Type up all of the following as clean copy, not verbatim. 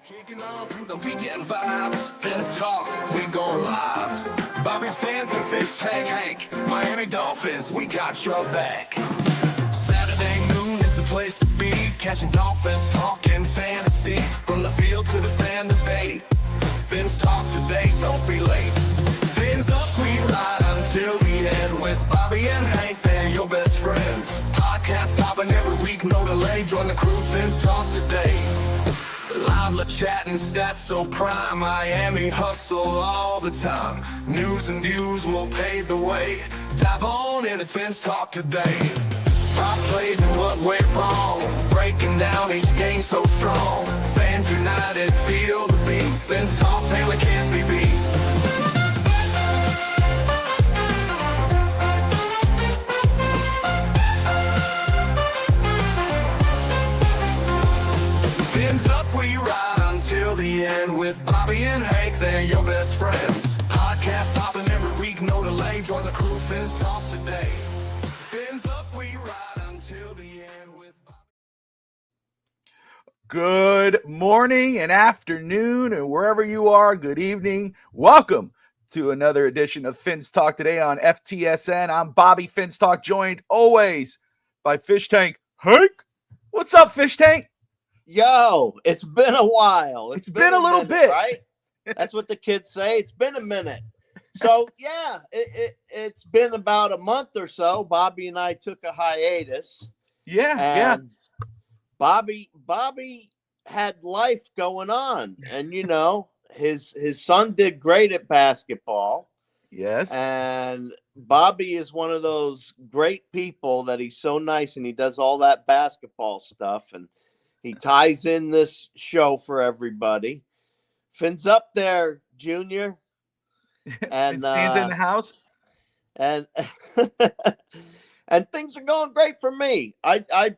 Kicking off with the weekend vibes. Fins talk, we going live. Bobby fans and fish tank Hank. Miami Dolphins, we got your back. Saturday noon is the place to be. Catching Dolphins, talking fantasy. From the field to the fan debate. Fins talk today, don't be late. Fins up, we ride until the end. With Bobby and Hank, they're your best friends. Podcast popping every week, no delay. Join the crew, Fins talk today. Live chatting, stats so prime. Miami hustle all the time. News and views will pave the way. Dive on in, it's Fins talk today. Top plays and what went wrong. Breaking down each game so strong. Fans united, feel the beat. Fins talk, family can't be beat. Fins up, we ride until the end. With Bobby and Hank, they're your best friends. Podcast popping every week, no delay. Join the crew, Fins talk today. Fins up, we ride until the end with Bobby. Good morning and afternoon, and wherever you are, good evening. Welcome to another edition of Fins Talk today on FTSN. I'm Bobby Fins Talk, joined always by Fish Tank Hank. What's up, Fish Tank? Yo, it's been a while. It's been a little bit, right? That's what the kids say. It's been a minute. So yeah, it's been about a month or so. Bobby and I took a hiatus. Yeah. Bobby had life going on, and you know his son did great at basketball. Yes. And Bobby is one of those great people that he's so nice, and he does all that basketball stuff, and he ties in this show for everybody. Fins up there, Junior. And stands in the house. And and things are going great for me. I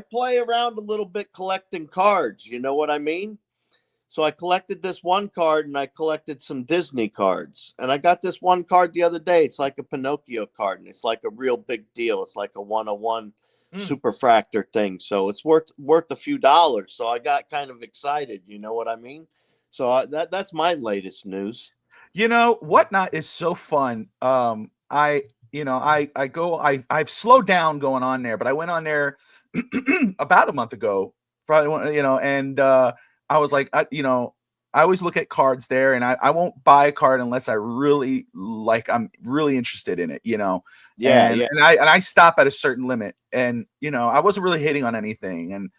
play around a little bit collecting cards. You know what I mean? So I collected this one card and I collected some Disney cards. And I got this one card the other day. It's like a Pinocchio card, and it's like a real big deal. It's like a 101 superfractor thing. So it's worth a few dollars. So I got kind of excited. You know what I mean? So that's my latest news. You know, Whatnot is so fun. I've slowed down going on there, but I went on there about a month ago, probably, and I was like, I always look at cards there, and I won't buy a card unless I really I'm really interested in it, Yeah. And I stop at a certain limit, and, I wasn't really hitting on anything. And,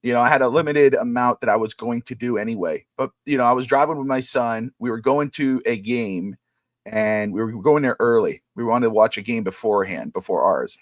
I had a limited amount that I was going to do anyway, but, I was driving with my son. We were going to a game, and we were going there early. We wanted to watch a game before ours.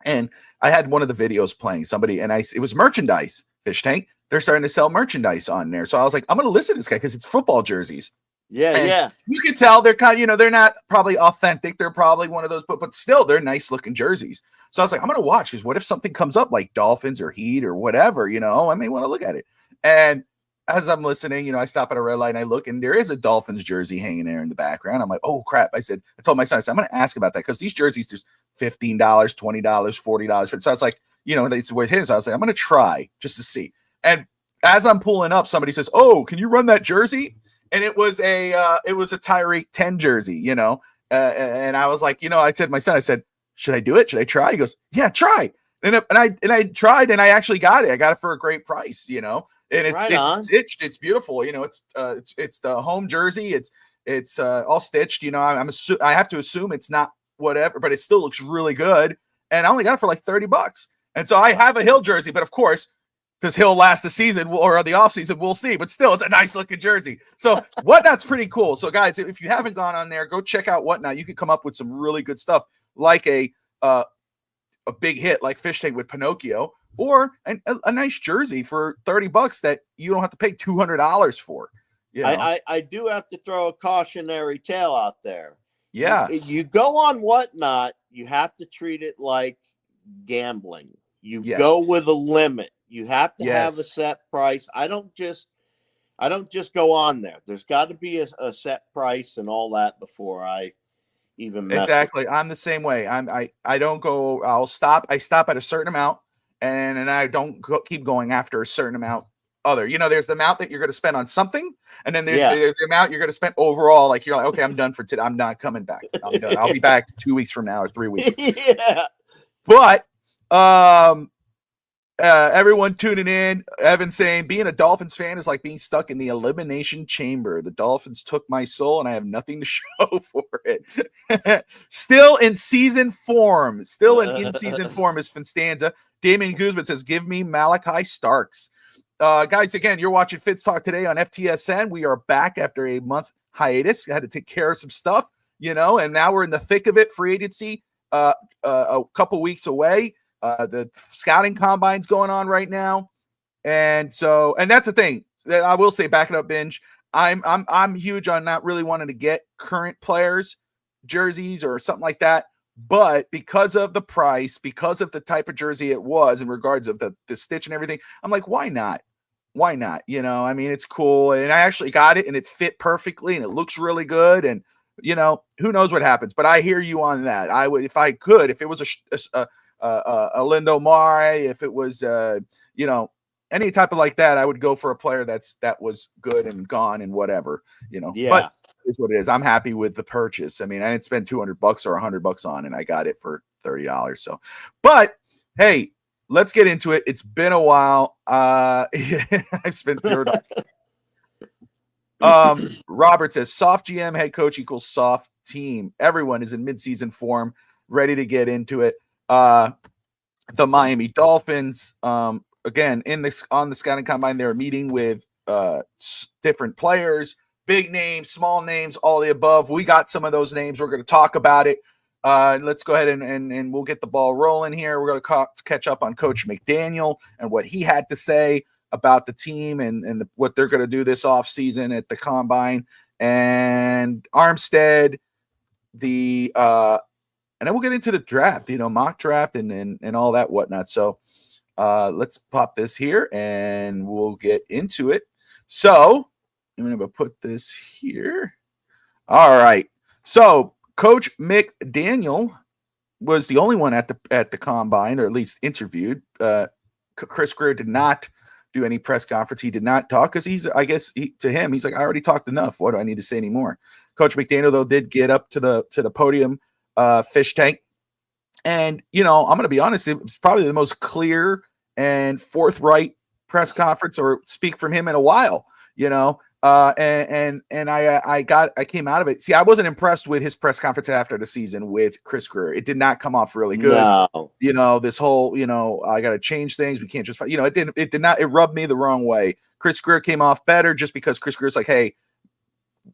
And I had one of the videos playing it was merchandise, Fish Tank. They're starting to sell merchandise on there. So I was like, I'm going to listen to this guy because it's football jerseys. Yeah. You can tell they're kind of, they're not probably authentic. They're probably one of those, but still they're nice looking jerseys. So I was like, I'm going to watch, because what if something comes up like Dolphins or Heat or whatever, I may want to look at it. And as I'm listening, I stop at a red light and I look, and there is a Dolphins jersey hanging there in the background. I'm like, oh crap. I told my son, I'm going to ask about that, because these jerseys just $15, $20, $40. So I was like, it's worth his. So I was like, I'm going to try just to see. And as I'm pulling up, somebody says, oh, can you run that jersey? And it was a Tyreek 10 jersey, and I was like, I said to my son, I said, should I do it? Should I try? He goes, yeah, try. And I tried, and I actually got it. I got it for a great price, and it's stitched. It's beautiful. It's the home jersey. It's all stitched. I have to assume it's not whatever, but it still looks really good. And I only got it for like $30. And so I have a Hill jersey, but of course, does Hill last the season or the off season? We'll see. But still, it's a nice looking jersey. So Whatnot's pretty cool. So guys, if you haven't gone on there, go check out Whatnot. You can come up with some really good stuff, like a big hit like Fish Tank with Pinocchio, or a nice jersey for $30 that you don't have to pay $200 for. I do have to throw a cautionary tale out there. Yeah. You go on Whatnot, you have to treat it like gambling. You go with a limit. You have to have a set price. I don't just go on there. There's got to be a set price and all that before I even mess exactly. with it. I'm the same way. I don't go. I stop at a certain amount, and I don't keep going after a certain amount other. There's the amount that you're going to spend on something, and then there's, Yeah. there's the amount you're going to spend overall. Like, you're like, okay, I'm done for today. I'm not coming back. I'm done. I'll be back 2 weeks from now or 3 weeks. Yeah. But everyone tuning in, Evan saying, being a Dolphins fan is like being stuck in the elimination chamber. The Dolphins took my soul and I have nothing to show for it. Still in in-season form is Finstanza. Damien Guzman says, give me Malachi Starks. Guys, again, you're watching Fitz Talk today on FTSN. We are back after a month hiatus. I had to take care of some stuff, and now we're in the thick of it. Free agency, a couple weeks away. The scouting combine's going on right now. And that's the thing that I will say, backing up Binge. I'm huge on not really wanting to get current players jerseys or something like that. But because of the price, because of the type of jersey it was in regards of the stitch and everything, I'm like, why not? Why not? It's cool. And I actually got it and it fit perfectly and it looks really good. And, who knows what happens, but I hear you on that. I would, if I could, if it was a Lindo Mare, if it was, any type of like that, I would go for a player that was good and gone and whatever, Yeah. But it's what it is. I'm happy with the purchase. I mean, I didn't spend $200 or $100 on, and I got it for $30. So, but hey, let's get into it. It's been a while. I've spent $0. Robert says soft GM head coach equals soft team. Everyone is in midseason form, ready to get into it. The Miami Dolphins, again, on the scouting combine, they were meeting with different players, big names, small names, all the above. We got some of those names. We're going to talk about it. Let's go ahead and we'll get the ball rolling here. We're going to catch up on Coach McDaniel and what he had to say about the team and what they're going to do this offseason at the combine, and Armstead, and then we'll get into the draft, mock draft and all that whatnot. So let's pop this here and we'll get into it. So I'm going to put this here. All right. So Coach McDaniel was the only one at the combine, or at least interviewed. Chris Greer did not do any press conference. He did not talk because he's like, I already talked enough. What do I need to say anymore? Coach McDaniel, though, did get up to the podium, fish tank. And, I'm going to be honest, it was probably the most clear and forthright press conference or speak from him in a while, and I came out of it. See, I wasn't impressed with his press conference after the season with Chris Greer. It did not come off really good. No. This whole, I got to change things. We can't just, it rubbed me the wrong way. Chris Greer came off better just because Chris Greer's like, hey,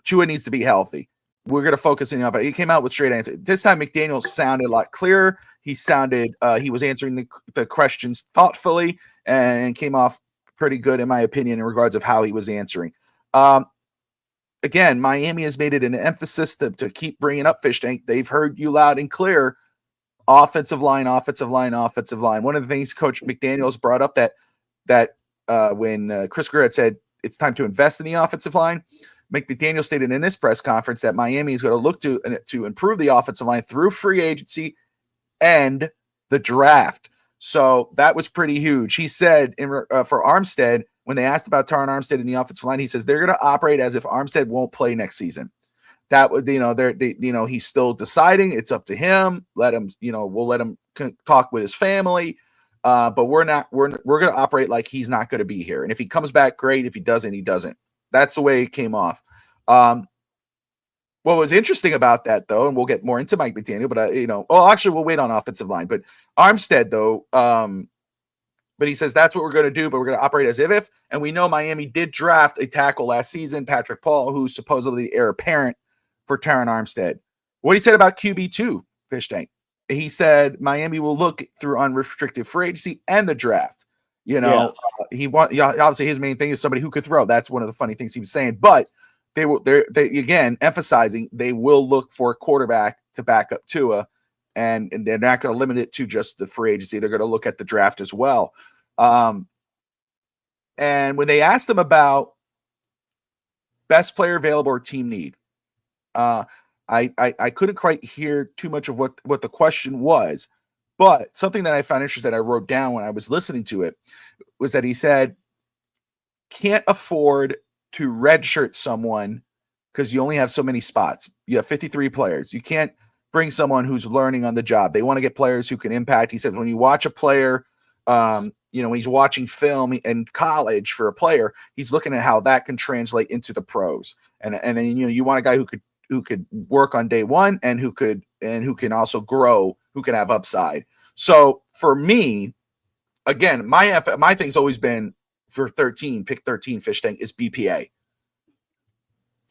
Chua needs to be healthy. We're going to focus on it. He came out with straight answers. This time, McDaniel sounded a lot clearer. He was answering the questions thoughtfully and came off pretty good, in my opinion, in regards of how he was answering. Again, Miami has made it an emphasis to keep bringing up fish tank. They've heard you loud and clear. Offensive line. One of the things Coach McDaniel's brought up that when Chris Greer had said it's time to invest in the offensive line, McDaniel stated in this press conference that Miami is going to look to improve the offensive line through free agency and the draft. So that was pretty huge. He said for Armstead, when they asked about Taron Armstead in the offensive line, he says they're going to operate as if Armstead won't play next season. That would, he's still deciding. It's up to him. Let him, we'll let him talk with his family. But we're going to operate like he's not going to be here. And if he comes back, great. If he doesn't, he doesn't. That's the way it came off. What was interesting about that, though, and we'll get more into Mike McDaniel, but actually we'll wait on offensive line. But Armstead, though, but he says that's what we're going to do, but we're going to operate as if. And we know Miami did draft a tackle last season, Patrick Paul, who's supposedly the heir apparent for Taron Armstead. What he said about QB2, Fish Tank, he said Miami will look through unrestricted free agency and the draft. Obviously his main thing is somebody who could throw. That's one of the funny things he was saying. But they again emphasizing they will look for a quarterback to back up Tua, and they're not going to limit it to just the free agency. They're going to look at the draft as well. And when they asked him about best player available or team need, I couldn't quite hear too much of what the question was, but something that I found interesting that I wrote down when I was listening to it was that he said can't afford to redshirt someone because you only have so many spots. You have 53 players. You can't bring someone who's learning on the job. They want to get players who can impact. He said when you watch a player, when he's watching film in college for a player, he's looking at how that can translate into the pros. And then you want a guy who could work on day one and who can also grow, who can have upside. So for me, again, my thing's always been for 13, pick 13 fish tank is BPA,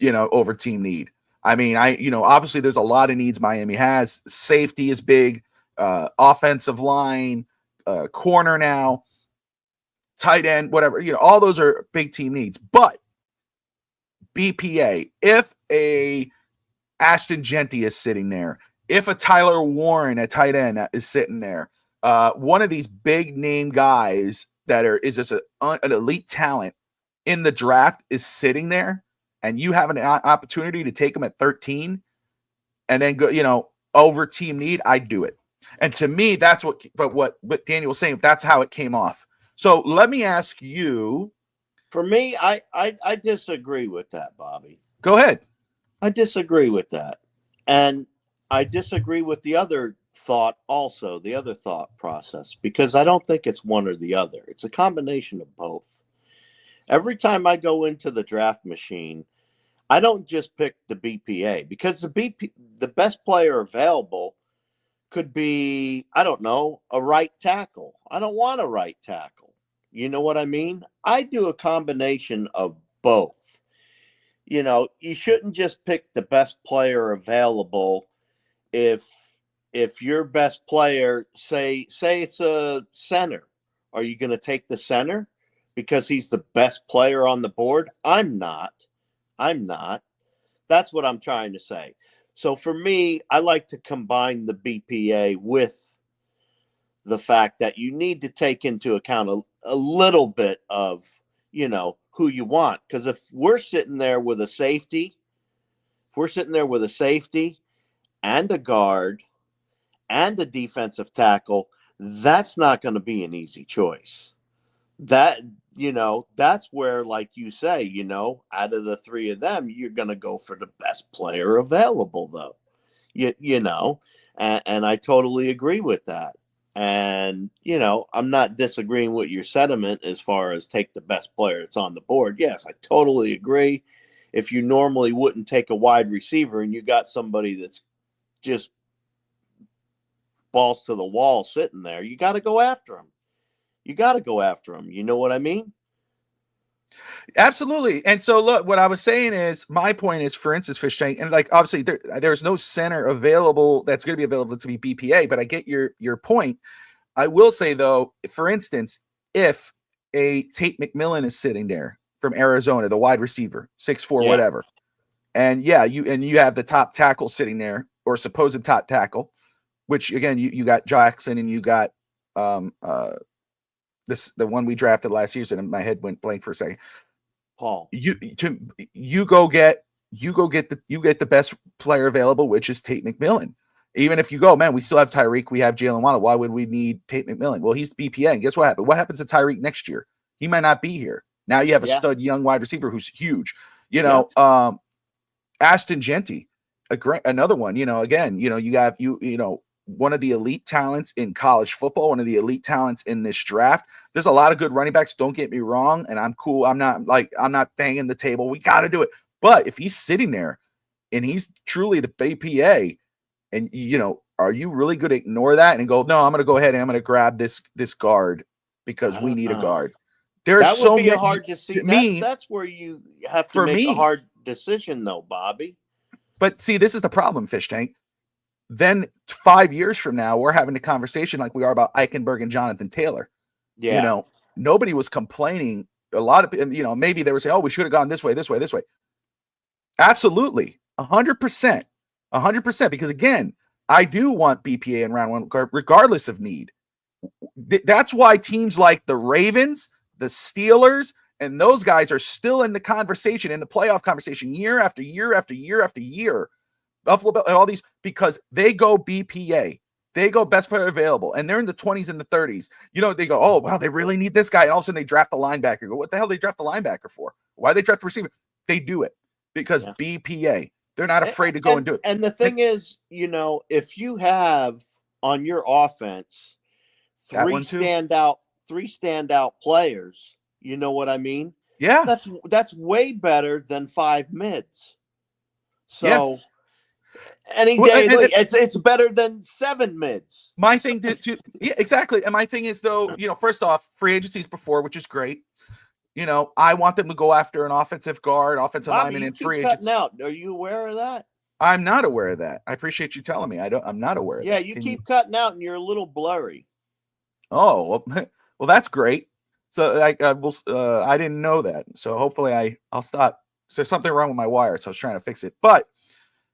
over team need. I mean, obviously there's a lot of needs Miami has. Safety is big, offensive line, corner now, tight end, whatever, all those are big team needs. But BPA, if a Ashton Genty is sitting there, if a Tyler Warren at tight end is sitting there, one of these big name guys that is just an elite talent in the draft is sitting there, and you have an opportunity to take them at 13 and then go, over team need, I'd do it. And to me, that's what Daniel was saying, that's how it came off. So let me ask you. For me, I disagree with that, Bobby. Go ahead. I disagree with that. And I disagree with the other thought also, the other thought process, because I don't think it's one or the other. It's a combination of both. Every time I go into the draft machine, I don't just pick the BPA, because the best player available could be, I don't know, a right tackle. I don't want a right tackle. You know what I mean? I do a combination of both. You shouldn't just pick the best player available. If your best player, say it's a center, are you going to take the center because he's the best player on the board? I'm not. That's what I'm trying to say. So for me, I like to combine the BPA with the fact that you need to take into account a little bit of, who you want. Because if we're sitting there with a safety, and a guard and a defensive tackle, that's not going to be an easy choice. That's where, like you say, out of the three of them, you're going to go for the best player available, though. And I totally agree with that. And, I'm not disagreeing with your sentiment as far as take the best player that's on the board. Yes, I totally agree. If you normally wouldn't take a wide receiver and you got somebody that's just balls to the wall sitting there, you got to go after him. You know what I mean? Absolutely. And so look, what I was saying is, my point is, for instance, fish tank, and like obviously there's no center available that's going to be available to be BPA, but I get your point. I will say though, for instance, if a Tate McMillan is sitting there from Arizona, the wide receiver, 6'4", whatever, and you have the top tackle sitting there, or supposed top tackle, which again you got Jackson and you got the one we drafted last year, and my head went blank for a second. Paul, you get the best player available, which is Tate McMillan. Even if you go, man, we still have Tyreek, we have Jalen Waddle. Why would we need Tate McMillan? Well, he's the BPA. And guess what happened? What happens to Tyreek next year? He might not be here. Now you have a stud young wide receiver who's huge. Ashton Genty, another one. Again, you have one of the elite talents in college football, one of the elite talents in this draft. There's a lot of good running backs. Don't get me wrong. And I'm cool. I'm not banging the table. We got to do it. But if he's sitting there and he's truly the BPA, and are you really going to ignore that and go, no, I'm going to go ahead and I'm going to grab this guard because we need a guard? There's that would be a hard decision. That's where you have to make a hard decision, though, Bobby. But see, this is the problem, Fish Tank. Then 5 years from now, we're having a conversation like we are about Eichenberg and Jonathan Taylor. Yeah. Nobody was complaining. A lot of, maybe they were saying, oh, we should have gone this way. Absolutely. 100%. 100%. Because again, I do want BPA in round one, regardless of need. That's why teams like the Ravens, the Steelers, and those guys are still in the conversation, in the playoff conversation, year after year after year after year. Buffalo Bill and all these, because they go BPA. They go best player available, and they're in the 20s and the 30s. They go, oh, wow, they really need this guy. And all of a sudden they draft the linebacker. You go, what the hell did they draft the linebacker for? Why they draft the receiver? They do it because BPA. They're not afraid to go and do it. And the thing is, if you have on your offense three standout players, you know what I mean? Yeah. That's way better than 5 mids. So yes. Any day, it's better than 7 mids. My thing yeah, exactly. And my thing is, though, first off, free agencies before, which is great. I want them to go after an offensive guard, offensive lineman in free agency. Out. Are you aware of that? I'm not aware of that. I appreciate you telling me. I'm not aware of that. Yeah, you keep cutting out, and you're a little blurry. Oh, well, that's great. So I didn't know that. So hopefully I'll stop. So there's something wrong with my wire, so I was trying to fix it. But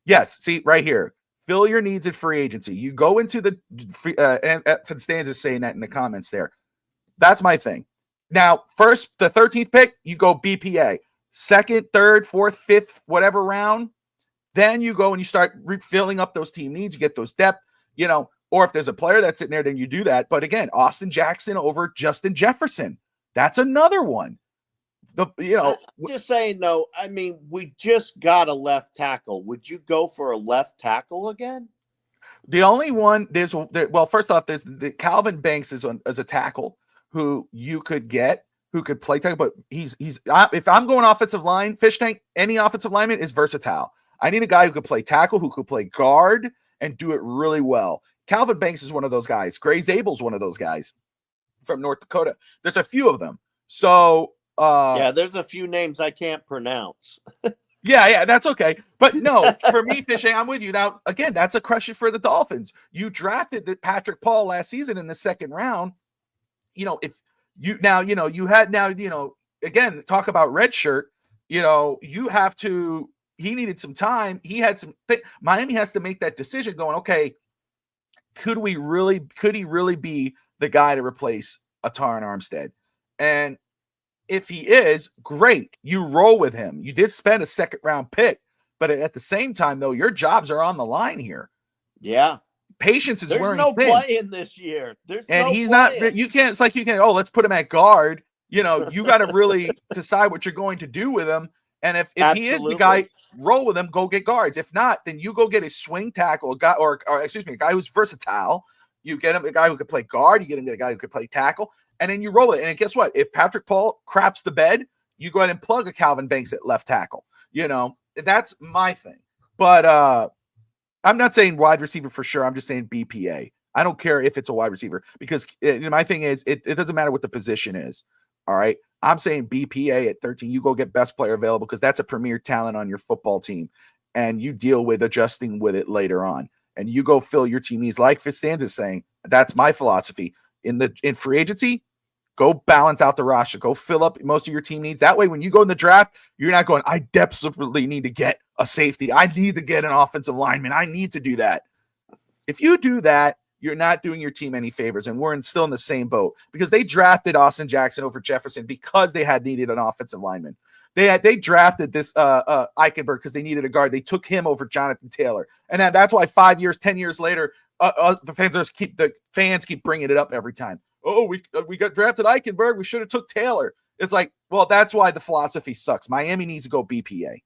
yes, see right here, fill your needs at free agency. You go into the and Finstanz is saying that in the comments there. That's my thing. Now, first, the 13th pick, you go BPA. Second, third, fourth, fifth, whatever round, then you go and you start filling up those team needs. You get those depth, or if there's a player that's sitting there, then you do that. But again, Austin Jackson over Justin Jefferson. That's another one. I'm just saying, though, I mean, we just got a left tackle. Would you go for a left tackle again? The only one, first off, there's the Calvin Banks is a tackle who you could get, who could play tackle, but if I'm going offensive line, fish tank, any offensive lineman is versatile. I need a guy who could play tackle, who could play guard, and do it really well. Calvin Banks is one of those guys. Gray Zabel's one of those guys from North Dakota. There's a few of them. So there's a few names I can't pronounce. Yeah, that's okay. But no, for me, fishing, I'm with you. Now, again, that's a question for the Dolphins. You drafted Patrick Paul last season in the second round. If you again, talk about red shirt, you have to, he needed some time. He had Miami has to make that decision going, okay, could he really be the guy to replace Taron Armstead? And if he is, great. You roll with him. You did spend a second round pick, but at the same time, though, your jobs are on the line here. Yeah. Patience is wearing thin. There's no playing this year. You can't, it's like you can't, let's put him at guard. You got to really decide what you're going to do with him. And if he is the guy, roll with him, go get guards. If not, then you go get a swing tackle, a guy, a guy who's versatile. You get him a guy who could play guard. You get him a guy who could play tackle. And then you roll it. And guess what? If Patrick Paul craps the bed, you go ahead and plug a Calvin Banks at left tackle. That's my thing. But I'm not saying wide receiver for sure. I'm just saying BPA. I don't care if it's a wide receiver because my thing is it doesn't matter what the position is. All right. I'm saying BPA at 13. You go get best player available because that's a premier talent on your football team. And you deal with adjusting with it later on. And you go fill your team needs. Like Fitzstanz is saying, that's my philosophy. In free agency, go balance out the roster. Go fill up most of your team needs. That way, when you go in the draft, you're not going, I desperately need to get a safety. I need to get an offensive lineman. I need to do that. If you do that, you're not doing your team any favors. And we're still in the same boat because they drafted Austin Jackson over Jefferson because they had needed an offensive lineman. They drafted this Eichenberg because they needed a guard. They took him over Jonathan Taylor. And that's why 5 years, 10 years later, the fans keep bringing it up every time. Oh, we got drafted Eichenberg. We should have took Taylor. It's like, well, that's why the philosophy sucks. Miami needs to go BPA.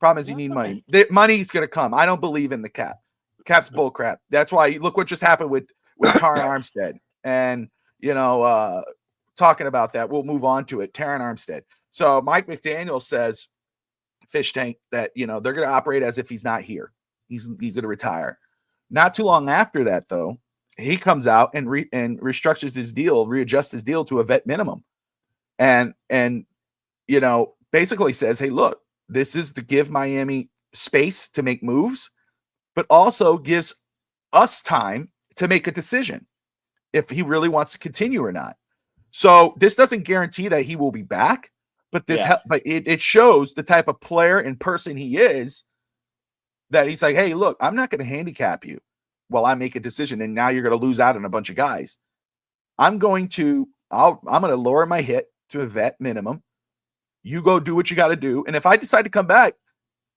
Problem is you need money. The money's going to come. I don't believe in the cap. Cap's bull crap. That's why look what just happened with Taron Armstead. And, talking about that, we'll move on to it. Taron Armstead. So Mike McDaniel says, fish tank, that, they're going to operate as if he's not here. He's going to retire. Not too long after that, though, he comes out and restructures his deal, readjusts his deal to a vet minimum. And basically says, hey, look, this is to give Miami space to make moves, but also gives us time to make a decision if he really wants to continue or not. So this doesn't guarantee that he will be back, but it shows the type of player and person he is, that he's like, hey, look, I'm not going to handicap you while I make a decision, and now you're going to lose out on a bunch of guys. I'm going to lower my hit to a vet minimum. You go do what you got to do. And if I decide to come back,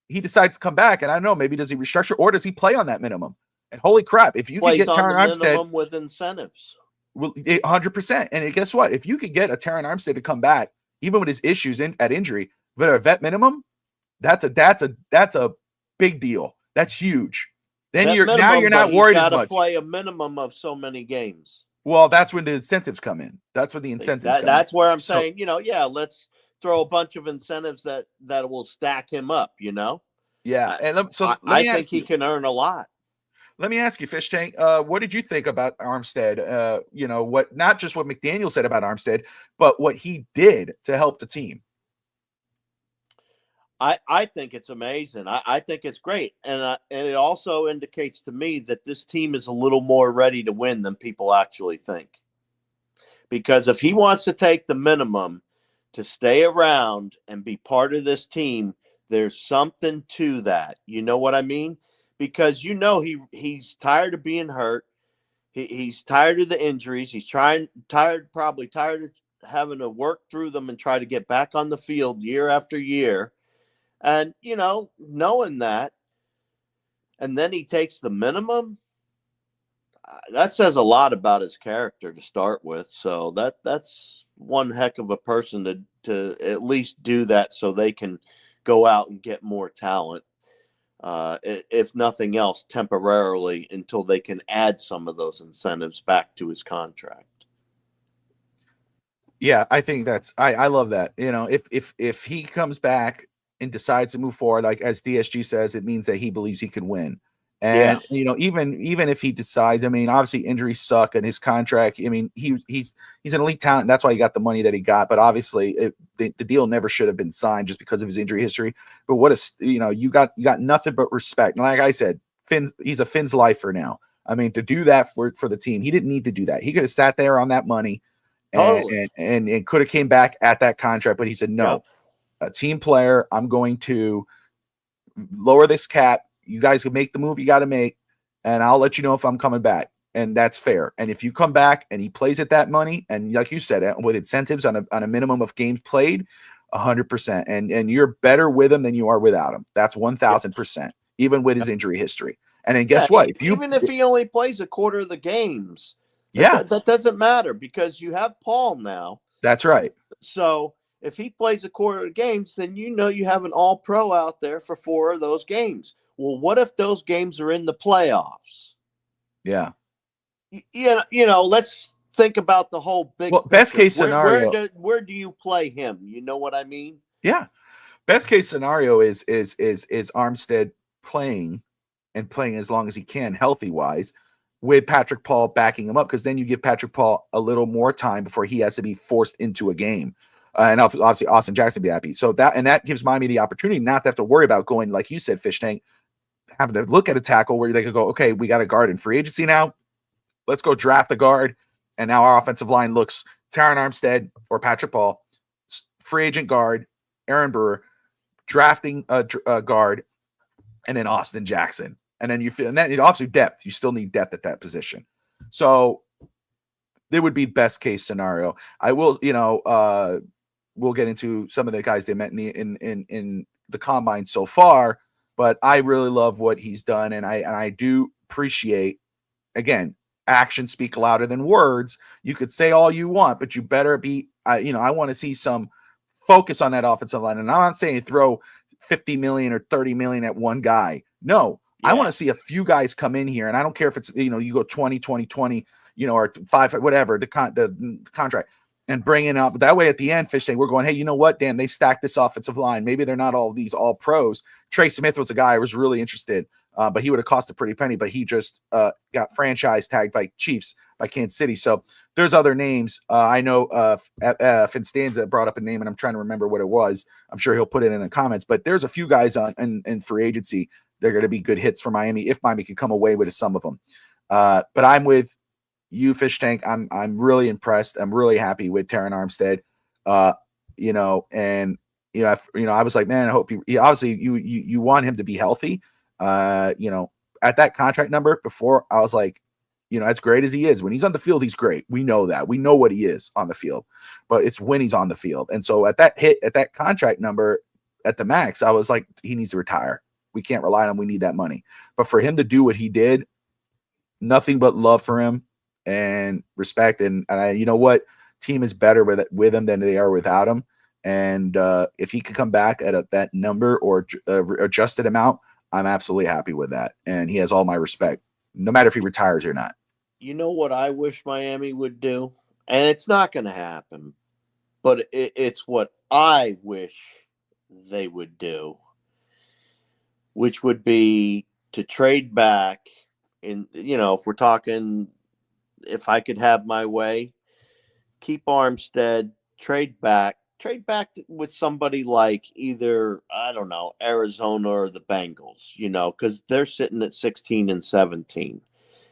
he decides to come back. And I don't know, maybe does he restructure or does he play on that minimum? And holy crap, if you could Plays get on the Terran Armstead, minimum with incentives. well, 100%. And guess what? If you could get a Terran Armstead to come back, even with his issues at injury, but a vet minimum, that's a big deal. That's huge. Then Vet you're minimum, not but he's worried as got to much. play a minimum of so many games. Well, that's when the incentives come in. That's when the incentives come in. That's where I'm saying, yeah, let's throw a bunch of incentives that will stack him up. Yeah. And I think he can earn a lot. Let me ask you, Fish Tank, what did you think about Armstead? What not just what McDaniel said about Armstead, but what he did to help the team. I think it's amazing. I think it's great, and it also indicates to me that this team is a little more ready to win than people actually think. Because if he wants to take the minimum to stay around and be part of this team, there's something to that. You know what I mean? Because he's tired of being hurt. He's tired of the injuries. He's probably tired of having to work through them and try to get back on the field year after year. And, knowing that, and then he takes the minimum, that says a lot about his character to start with. So that's one heck of a person to at least do that so they can go out and get more talent, if nothing else, temporarily, until they can add some of those incentives back to his contract. Yeah, I think I love that. If he comes back and decides to move forward, like as DSG says, it means that he believes he can win. And even if he decides, I mean, obviously injuries suck, and his contract, I mean, he's an elite talent, and that's why he got the money that he got. But obviously, the deal never should have been signed just because of his injury history. But you got nothing but respect. And like I said, he's a Finn's lifer now. I mean, to do that for the team, he didn't need to do that. He could have sat there on that money and could have came back at that contract, but he said no. Yep. A team player, I'm going to lower this cap. You guys can make the move you got to make, and I'll let you know if I'm coming back. And that's fair. And if you come back and he plays at that money, and like you said, with incentives on a minimum of games played, 100%, and you're better with him than you are without him. That's 1,000%, even with his injury history. And then guess what? Even if he only plays a quarter of the games, that doesn't matter, because you have Paul now. That's right. So if he plays a quarter of the games, then you have an all-pro out there for 4 of those games. Well, what if those games are in the playoffs? Yeah. Let's think about the whole big best case scenario. Where do you play him? You know what I mean? Yeah. Best case scenario is Armstead playing as long as he can, healthy-wise, with Patrick Paul backing him up, because then you give Patrick Paul a little more time before he has to be forced into a game. And obviously Austin Jackson be happy. So that gives Miami the opportunity not to have to worry about going, like you said, Fish Tank, having to look at a tackle where they could go, okay, we got a guard in free agency now. Let's go draft the guard. And now our offensive line looks Terran Armstead or Patrick Paul, free agent guard, Aaron Brewer, drafting a guard, and then Austin Jackson. And then obviously depth. You still need depth at that position. So there would be best case scenario. I will, we'll get into some of the guys they met in the combine so far, but I really love what he's done, and I do appreciate, again, actions speak louder than words. You could say all you want, but you better be. I want to see some focus on that offensive line, and I'm not saying throw $50 million or $30 million at one guy. No, I want to see a few guys come in here, and I don't care if it's you go 20, 20, 20, or 5, whatever the contract. And bringing up that way at the end, Fish Tank, we're going, hey, you know what, Dan, they stacked this offensive line. Maybe they're not all pros. Trey Smith was a guy I was really interested, but he would have cost a pretty penny, but he just got franchise tagged by Kansas City. So there's other names. I know Finstanza brought up a name, and I'm trying to remember what it was. I'm sure he'll put it in the comments, but there's a few guys in free agency. They're going to be good hits for Miami if Miami can come away with some of them. But I'm with you, Fish Tank. I'm really impressed. I'm really happy with Terran Armstead. I was like, man, I hope obviously you want him to be healthy. At that contract number before, I was like, as great as he is, when he's on the field, he's great. We know that. We know what he is on the field, but it's when he's on the field. And so at that contract number at the max, I was like, he needs to retire. We can't rely on him. We need that money. But for him to do what he did, nothing but love for him and respect. And you know what? Team is better with him than they are without him. And if he could come back at that number or adjusted amount, I'm absolutely happy with that. And he has all my respect, no matter if he retires or not. You know what I wish Miami would do? And it's not going to happen, but it's what I wish they would do, which would be to trade back if we're talking, if I could have my way, keep Armstead, trade back with somebody like either, I don't know, Arizona or the Bengals, because they're sitting at 16 and 17.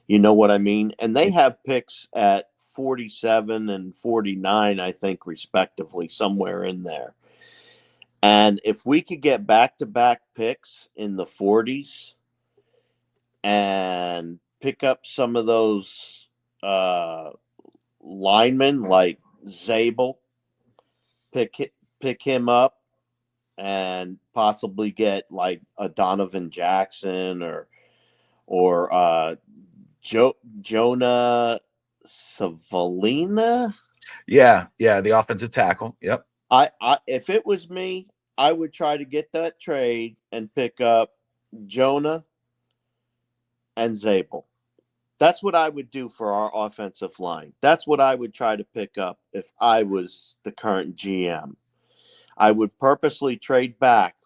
You know what I mean? And they have picks at 47 and 49, I think, respectively, somewhere in there. And if we could get back-to-back picks in the 40s and pick up some of those linemen like Zabel, pick him up and possibly get like a Donovan Jackson or Jonah Savalina. Yeah, the offensive tackle. Yep. I if it was me, I would try to get that trade and pick up Jonah and Zabel. That's what I would do for our offensive line. That's what I would try to pick up if I was the current GM. I would purposely trade back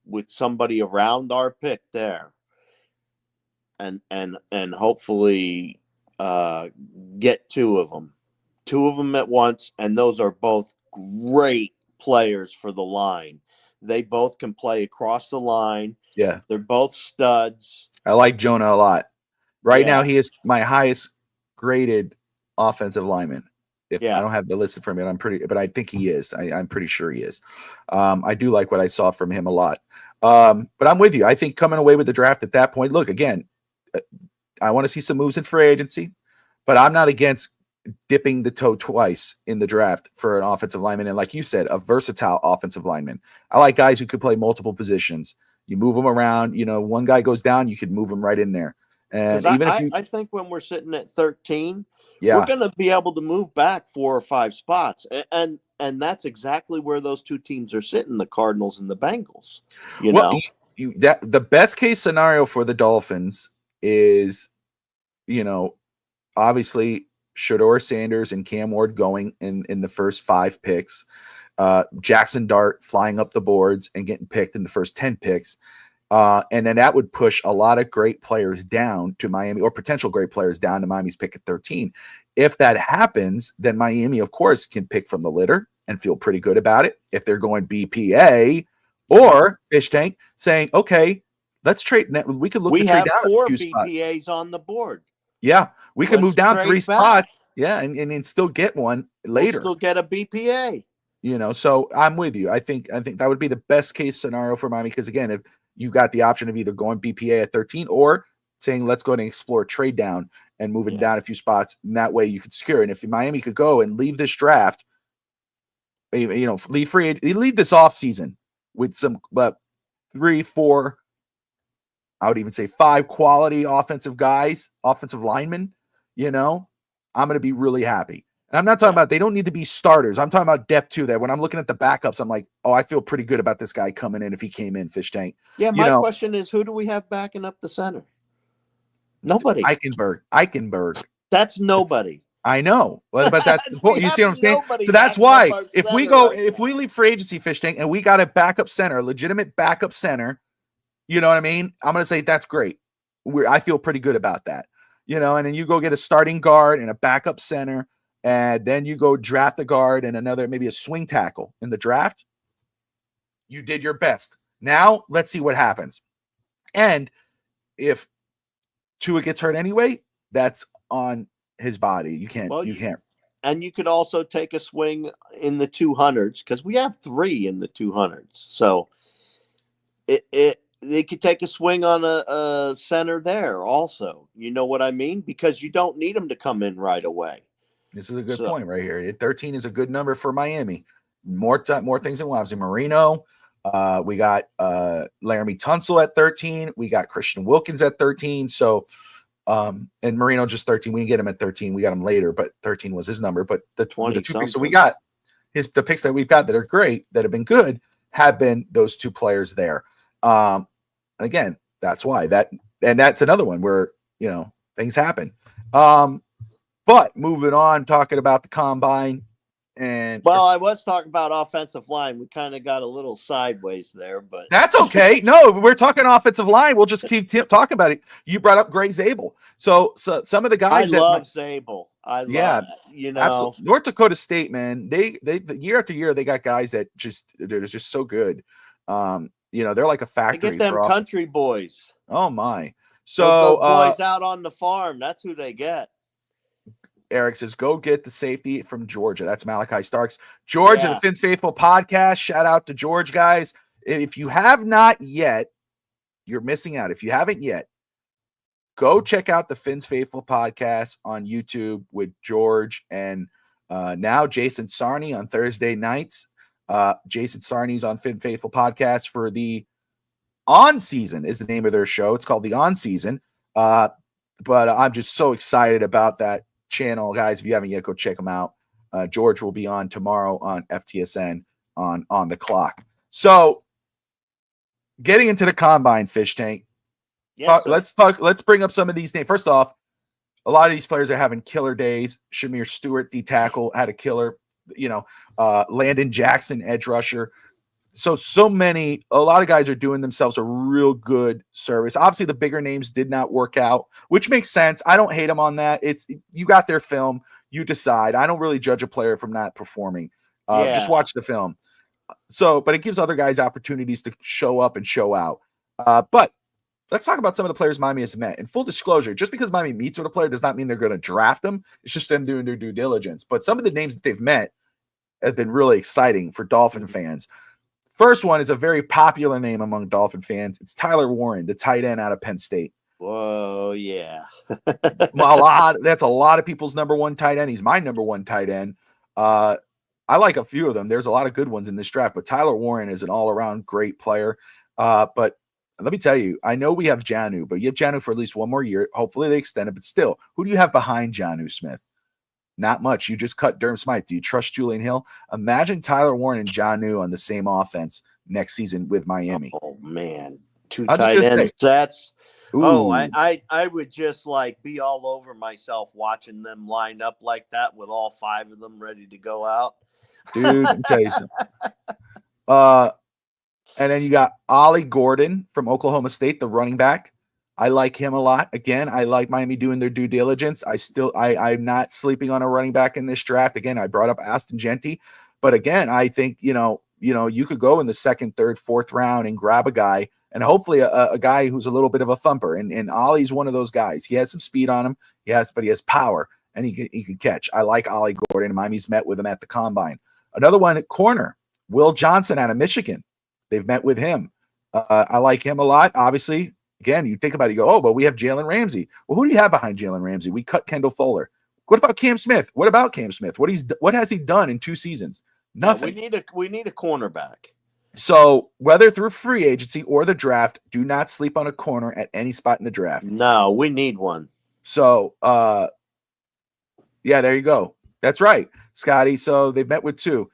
with somebody around our pick there, and hopefully get two of them at once. And those are both great players for the line. They both can play across the line. Yeah, they're both studs. I like Jonah a lot. Right now, he is my highest graded offensive lineman. I don't have the list for me, but I think he is. I'm pretty sure he is. I do like what I saw from him a lot. But I'm with you. I think coming away with the draft at that point, look, again, I want to see some moves in free agency, but I'm not against dipping the toe twice in the draft for an offensive lineman. And like you said, a versatile offensive lineman. I like guys who could play multiple positions. You move them around. One guy goes down, you could move him right in there. And even I think when we're sitting at 13, we're going to be able to move back 4 or 5 spots. And that's exactly where those two teams are sitting, the Cardinals and the Bengals. The best case scenario for the Dolphins is, obviously Shedeur Sanders and Cam Ward going in the first 5 picks, Jackson Dart flying up the boards and getting picked in the first 10 picks. And then that would push a lot of great players down to Miami, or potential great players down to Miami's pick at 13. If that happens, then Miami, of course, can pick from the litter and feel pretty good about it. If they're going BPA or fish tank, saying, okay, let's trade. We could look to trade down 4 BPAs spots on the board. Yeah, we could move down 3 spots. Yeah, and still get one later. We'll still get a BPA. So I'm with you. I think that would be the best case scenario for Miami, because again, if you got the option of either going BPA at 13 or saying, let's go and explore trade down and moving down a few spots. And that way you could secure. And if Miami could go and leave this draft, leave this offseason with some 3, 4, I would even say 5 quality offensive linemen, I'm going to be really happy. And I'm not talking about, they don't need to be starters. I'm talking about depth too. That when I'm looking at the backups, I'm like, oh, I feel pretty good about this guy coming in if he came in, fish tank. Yeah, my question is, who do we have backing up the center? Nobody. Eichenberg. That's nobody. I know, but that's the point. You see what I'm saying? So that's why if we leave free agency, fish tank, and we got a backup center, a legitimate backup center, you know what I mean? I'm going to say that's great. I feel pretty good about that, and then you go get a starting guard and a backup center. And then you go draft a guard and maybe a swing tackle in the draft. You did your best. Now let's see what happens. And if Tua gets hurt anyway, that's on his body. You can't. And you could also take a swing in the 200s, because we have 3 in the 200s. So they could take a swing on a center there also. You know what I mean? Because you don't need them to come in right away. This is a good point right here. 13 is a good number for Miami. More things than Wabsy Marino. We got Laramie Tunsil at 13. We got Christian Wilkins at 13. So And Marino just 13. We didn't get him at 13. We got him later, but 13 was his number. But the 20 two picks that we something. got, the picks that we've got that are great, that have been good, have been those two players there. And again, that's why that's another one where, you know, things happen. But moving on, talking about the combine. And Well, I was talking about offensive line. We kind of got a little sideways there, but that's okay. No, we're talking offensive line. We'll just keep talking about it. You brought up Gray Zabel. So some of the I guys love Zabel. yeah, you know, absolutely. North Dakota State, man, they year after year they got guys that they're just so good. You know, they're like a they factory get them for country boys. oh my. Those So boys out on the farm. That's who they get. Eric says, go get the safety from Georgia. That's Malachi Starks. George and the Yeah. Fins Faithful podcast. Shout out to George, guys. If you have not yet, you're missing out. If you haven't yet, go check out the Fins Faithful podcast on YouTube with George and now Jason Sarney on Thursday nights. Jason Sarney's on Fin Faithful podcast for the On Season is the name of their show. It's called the On Season. But I'm just so excited about that channel, guys. If you haven't yet, go check them out. George will be on tomorrow on FTSN on the clock. So getting into the combine, Fish Tank. Yes, Let's bring up some of these names. First off, a lot of these players are having killer days. Shamir Stewart, D tackle, had a killer. You know, Landon Jackson, edge rusher. So many, a lot of guys are doing themselves a real good service. Obviously, the bigger names did not work out, which makes sense. I don't hate them on that. It's you got their film, you decide. I don't really judge a player from not performing. Just watch the film. So, but it gives other guys opportunities to show up and show out. But let's talk about some of the players Miami has met. In full disclosure, just because Miami meets with a player does not mean they're going to draft them. It's just them doing their due diligence. But some of the names that they've met have been really exciting for Dolphin fans. First one is a very popular name among Dolphin fans. It's Tyler Warren, the tight end out of Penn State. Whoa, yeah. That's a lot of people's number one tight end. He's my number one tight end. I like a few of them. There's a lot of good ones in this draft, but Tyler Warren is an all-around great player. But let me tell you, I know we have Janu, but you have Janu for at least one more year. Hopefully they extend it, but still, who do you have behind Janu Smith? Not much. You just cut Durham Smythe. Do you trust Julian Hill? Imagine Tyler Warren and Janu on the same offense next season with Miami. Oh man, two I'm just tight gonna end say, sets. Oh, ooh, I would just like be all over myself watching them line up like that with all five of them ready to go out. dude, let me tell you something. And then you got Ollie Gordon from Oklahoma State, the running back. I like him a lot. Again, I like Miami doing their due diligence. I'm not sleeping on a running back in this draft. Again, I brought up Aston Genty, but again, I think, you could go in the second, third, fourth round and grab a guy and hopefully a guy who's a little bit of a thumper. And Ollie's one of those guys. He has some speed on him. But he has power and he can catch. I like Ollie Gordon. Miami's met with him at the combine. Another one at corner, Will Johnson out of Michigan. They've met with him. I like him a lot. Obviously, again, you think about it, you go, oh, but we have Jalen Ramsey. Well, who do you have behind Jalen Ramsey? We cut Kendall Fuller. What about Cam Smith? What has he done in 2 seasons? Nothing. Yeah, we need a cornerback. So whether through free agency or the draft, do not sleep on a corner at any spot in the draft. No, we need one. So yeah, there you go. That's right, Scotty. So they've met with 2.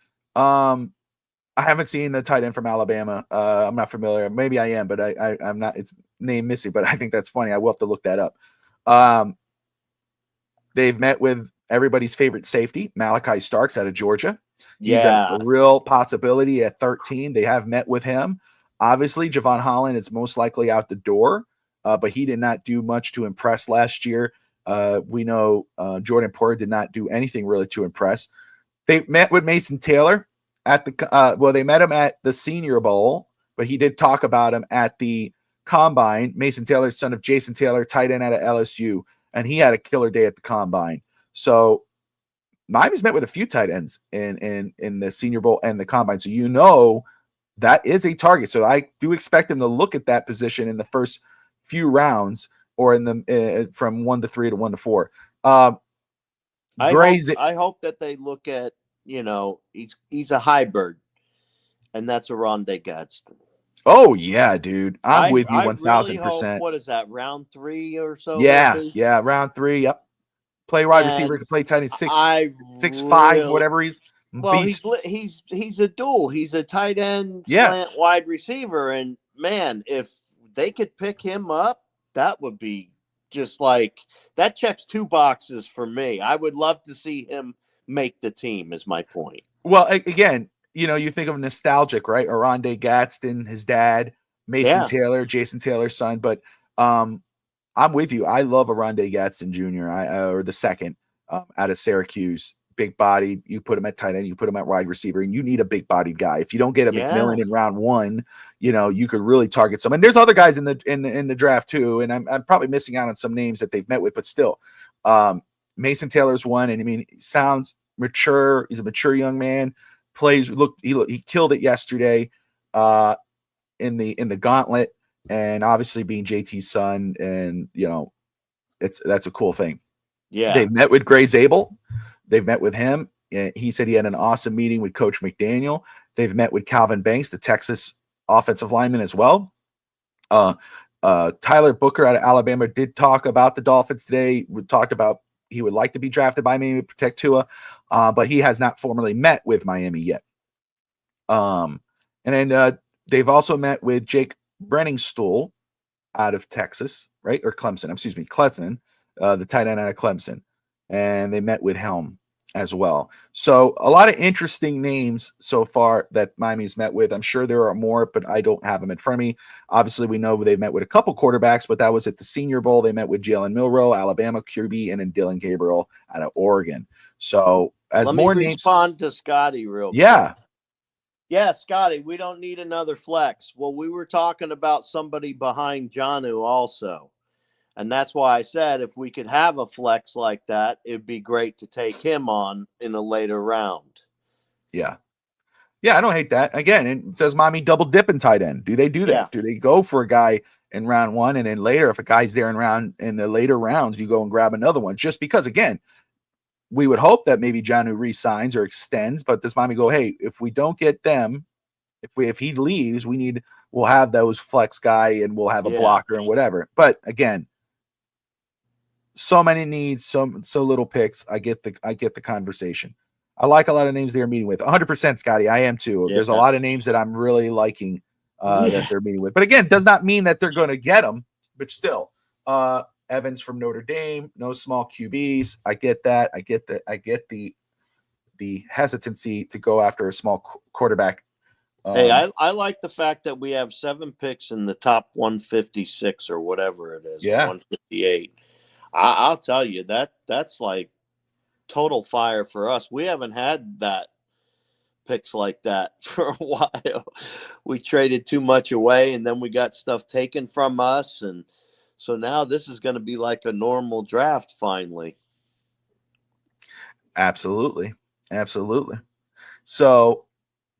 I haven't seen the tight end from Alabama. I'm not familiar. Maybe I am, but I'm not. It's name missing, but I think that's funny. I will have to look that up. They've met with everybody's favorite safety, Malachi Starks out of Georgia. He's a real possibility at 13. They have met with him. Obviously, Javon Holland is most likely out the door, but he did not do much to impress last year. We know Jordan Porter did not do anything really to impress. They met with Mason Taylor at the they met him at the Senior Bowl, but he did talk about him at the combine. Mason Taylor, son of Jason Taylor, tight end out of LSU, and he had a killer day at the combine. So Miami's met with a few tight ends in the Senior Bowl and the combine. So that is a target. So I do expect them to look at that position in the first few rounds, or in the from 1 to 3 to 1 to 4. I hope that they look at, he's a hybrid, and that's a Rondé Gadsden. Oh yeah, dude. I'm with you I really hope, 1000%. what is that, round 3 or so they'll Yeah, be? yeah. Round 3. Yep. Play wide receiver. And Can play tight end six, I 6'5", really, whatever he's well, beast. he's a dual. He's a tight end Yeah. slant wide receiver, and man, if they could pick him up, that would be just like, that checks 2 boxes for me. I would love to see him make the team. Is my point. Well, again, you think of nostalgic, right? Oronde Gadsden, his dad, Mason Yeah, Taylor, Jason Taylor's son. But um, I'm with you. I love Oronde Gadsden Jr. Or the second out of Syracuse. Big bodied. You put him at tight end, you put him at wide receiver, and you need a big bodied guy. If you don't get a yeah. McMillan in round 1, you could really target some. And there's other guys in the draft too. And I'm probably missing out on some names that they've met with, but still, Mason Taylor's one. And I mean, he sounds mature. He's a mature young man. He killed it yesterday in the gauntlet, and obviously being JT's son, and that's a cool thing. Yeah. They've met with Gray Zabel. They've met with him. He said he had an awesome meeting with Coach McDaniel. They've met with Calvin Banks, the Texas offensive lineman, as well. Tyler Booker out of Alabama did talk about the Dolphins today. We talked about he would like to be drafted by Miami to protect Tua, but he has not formally met with Miami yet. And then they've also met with Jake Brenningstool out of Texas, right? Or Clemson, excuse me, Clemson, the tight end out of Clemson. And they met with Helm as well. So a lot of interesting names so far that Miami's met with. I'm sure there are more, but I don't have them in front of me. Obviously, we know they've met with a couple quarterbacks, but that was at the Senior Bowl. They met with Jalen Milroe, Alabama QB, and then Dylan Gabriel out of Oregon. So as Let me more names, respond to Scotty real quick. yeah, Yeah, Scotty, we don't need another flex. Well, we were talking about somebody behind Jonnu also. And that's why I said if we could have a flex like that, it'd be great to take him on in a later round. yeah. Yeah, I don't hate that. Again, and does Miami double dip in tight end? Do they do Yeah. that? Do they go for a guy in round 1, and then later, if a guy's there in the later rounds, you go and grab another one? Just because, again, we would hope that maybe Jonnu resigns or extends, but does Miami go, hey, if we don't get them, if he leaves, we'll have those flex guy and we'll have a blocker and whatever. But again, so many needs, so little picks. I get the conversation. I like a lot of names they're meeting with. 100%, Scotty. I am too. Yeah. There's a lot of names that I'm really liking that they're meeting with. But again, does not mean that they're going to get them. But still, Evans from Notre Dame, no small QBs. I get that. I get the hesitancy to go after a small quarterback. Hey, I like the fact that we have 7 picks in the top 156 or whatever it is. Yeah. 158. I'll tell you, that's like total fire for us. We haven't had that picks like that for a while. We traded too much away, and then we got stuff taken from us, and so now this is going to be like a normal draft finally. Absolutely. So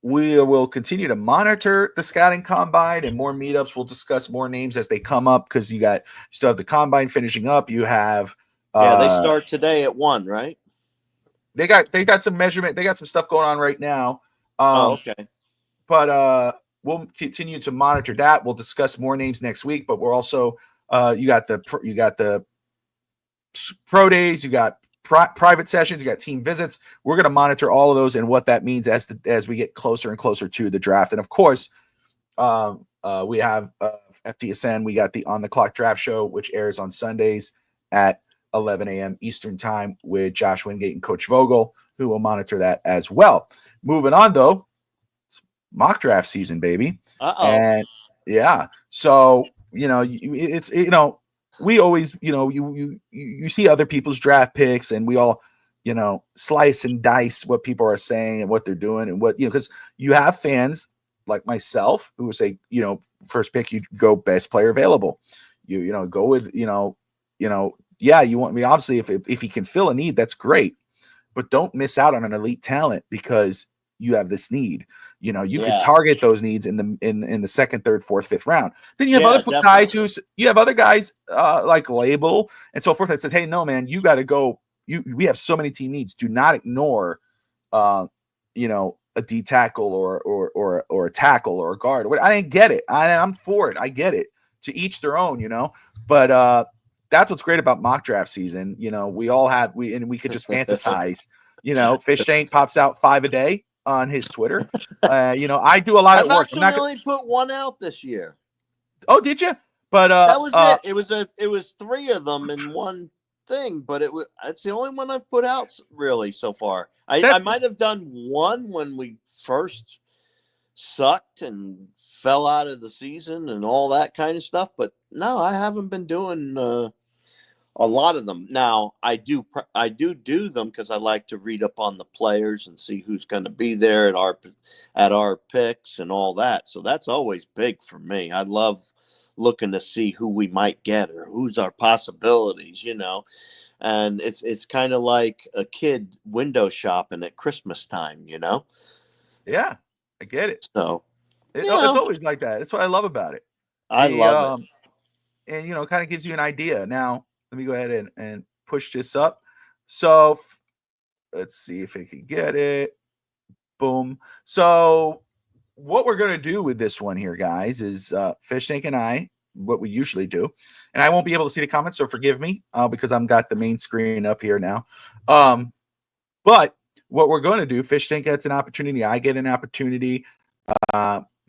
we will continue to monitor the scouting combine and more meetups. We'll discuss more names as they come up, because you still have the combine finishing up. You have they start today at 1, right? They got some measurement. They got some stuff going on right now. Okay. But we'll continue to monitor that. We'll discuss more names next week. But we're also you got the pro days. You got private sessions. You got team visits. We're going to monitor all of those and what that means as we get closer and closer to the draft. And of course, we have FTSN. We got the On the Clock Draft Show, which airs on Sundays at 11 a.m. Eastern time with Josh Wingate and Coach Vogel, who will monitor that as well. Moving on, though, it's mock draft season, baby. And yeah, so we always you see other people's draft picks, and we all slice and dice what people are saying and what they're doing, and what because you have fans like myself who will say first pick you go best player available, you go with yeah, you want me obviously if he can fill a need, that's great, but don't miss out on an elite talent because you have this need. You could target those needs in the second, third, fourth, fifth round. Then you have other guys like Label and so forth that says, hey, no, man, you got to go. We have so many team needs. Do not ignore, a D tackle or a tackle or a guard. I didn't get it. I'm for it. I get it. To each their own, But that's what's great about mock draft season. We all have we could just fantasize. Fish Tank pops out 5 a day on his Twitter. I do a lot I've at work. actually only put one out this year. Oh, did you? But that was it. It was 3 of them in one thing, but it's the only one I've put out really so far. I might have done one when we first sucked and fell out of the season and all that kind of stuff, but no, I haven't been doing a lot of them. Now I do them because I like to read up on the players and see who's going to be there at our picks and all that. So that's always big for me. I love looking to see who we might get or who's our possibilities, and it's kind of like a kid window shopping at Christmas time, Yeah, I get it. So it's always like that. That's what I love about it. I love it. And kind of gives you an idea. Now let me go ahead and push this up. So let's see if I can get it. Boom. So what we're going to do with this one here, guys, is Fish Tank and I, what we usually do, and I won't be able to see the comments, so forgive me because I've got the main screen up here now. But what we're going to do, Fish Tank gets an opportunity, I get an opportunity.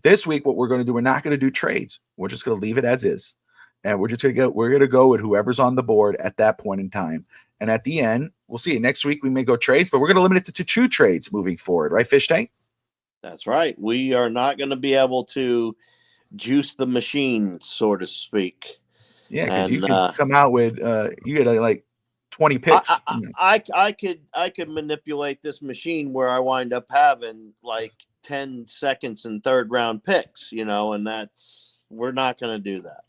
This week, what we're going to do, we're not going to do trades. We're just going to leave it as is. And we're going to go with whoever's on the board at that point in time. And at the end, we'll see. Next week, we may go trades, but we're going to limit it to 2 trades moving forward. Right, Fish Tank? That's right. We are not going to be able to juice the machine, so to speak. Yeah, because you can come out with you get like 20 picks. I could manipulate this machine where I wind up having like 10 seconds and third round picks, and we're not going to do that.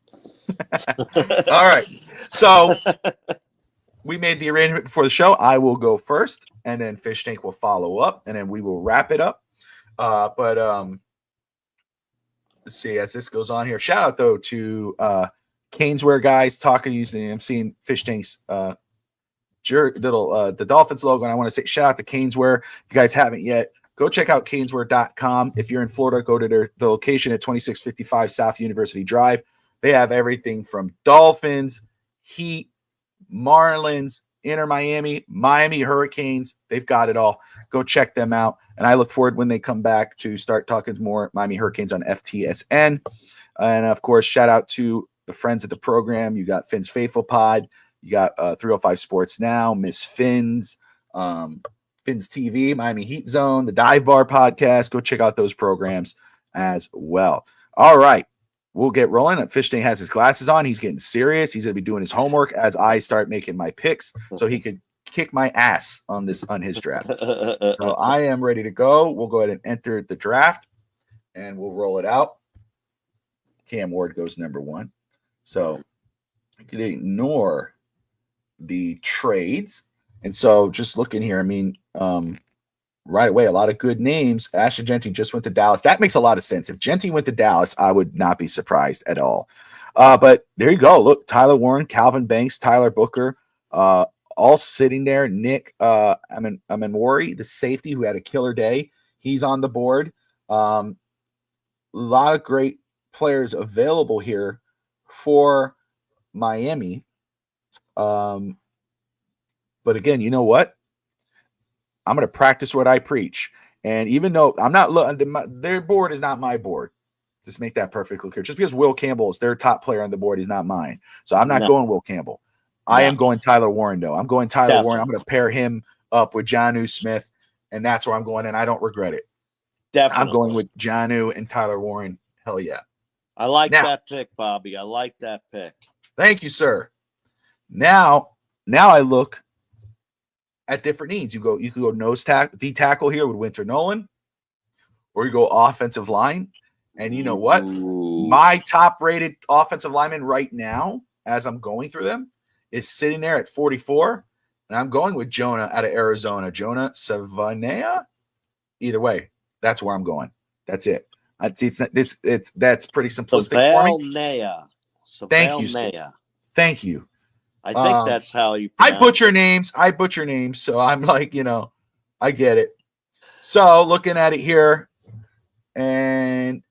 All right. So we made the arrangement before the show. I will go first, and then Fish Tank will follow up, and then we will wrap it up. But let's see as this goes on here. Shout out though to Caneswear guys talking using. I'm seeing Fish Tank's the Dolphins logo, and I want to say shout out to Caneswear. If you guys haven't yet, go check out caneswear.com. If you're in Florida, go to the location at 2655 South University Drive. They have everything from Dolphins, Heat, Marlins, Inter Miami, Miami Hurricanes. They've got it all. Go check them out. And I look forward when they come back to start talking more Miami Hurricanes on FTSN. And of course, shout out to the friends of the program. You got Finn's Faithful Pod. You got 305 Sports Now, Miss Finn's, Finn's TV, Miami Heat Zone, the Dive Bar podcast. Go check out those programs as well. All right. We'll get rolling. Fish Tank has his glasses on. He's getting serious. He's going to be doing his homework as I start making my picks so he could kick my ass on his draft. So I am ready to go. We'll go ahead and enter the draft and we'll roll it out. Cam Ward goes number 1. So I can ignore the trades. And so just looking here, I mean, right away, a lot of good names. Ashton Genty just went to Dallas. That makes a lot of sense. If Genty went to Dallas, I would not be surprised at all. But there you go. Look, Tyler Warren, Calvin Banks, Tyler Booker, all sitting there. Nick Amenwori, the safety who had a killer day, he's on the board. A lot of great players available here for Miami. But again, you know what? I'm going to practice what I preach. And even though I'm not looking, their board is not my board. Just make that perfectly clear. Just because Will Campbell is their top player on the board, he's not mine. So I'm not going Will Campbell. I am going Tyler Warren, though. I'm going Tyler Warren. I'm going to pair him up with Jonnu Smith, and that's where I'm going, and I don't regret it. Definitely. I'm going with Jonnu and Tyler Warren. Hell yeah. I like that pick, Bobby. I like that pick. Thank you, sir. Now I look at different needs. You can go nose tackle, D tackle here with Winter Nolan, or you go offensive line. And you know what? My top rated offensive lineman right now, as I'm going through them, is sitting there at 44. And I'm going with Jonah out of Arizona. Jonah Savannah. Either way, that's where I'm going. That's it. That's pretty simplistic for me. Thank you, sir. Thank you. I think that's how you I butcher names. So I'm like, I get it. So looking at it here, and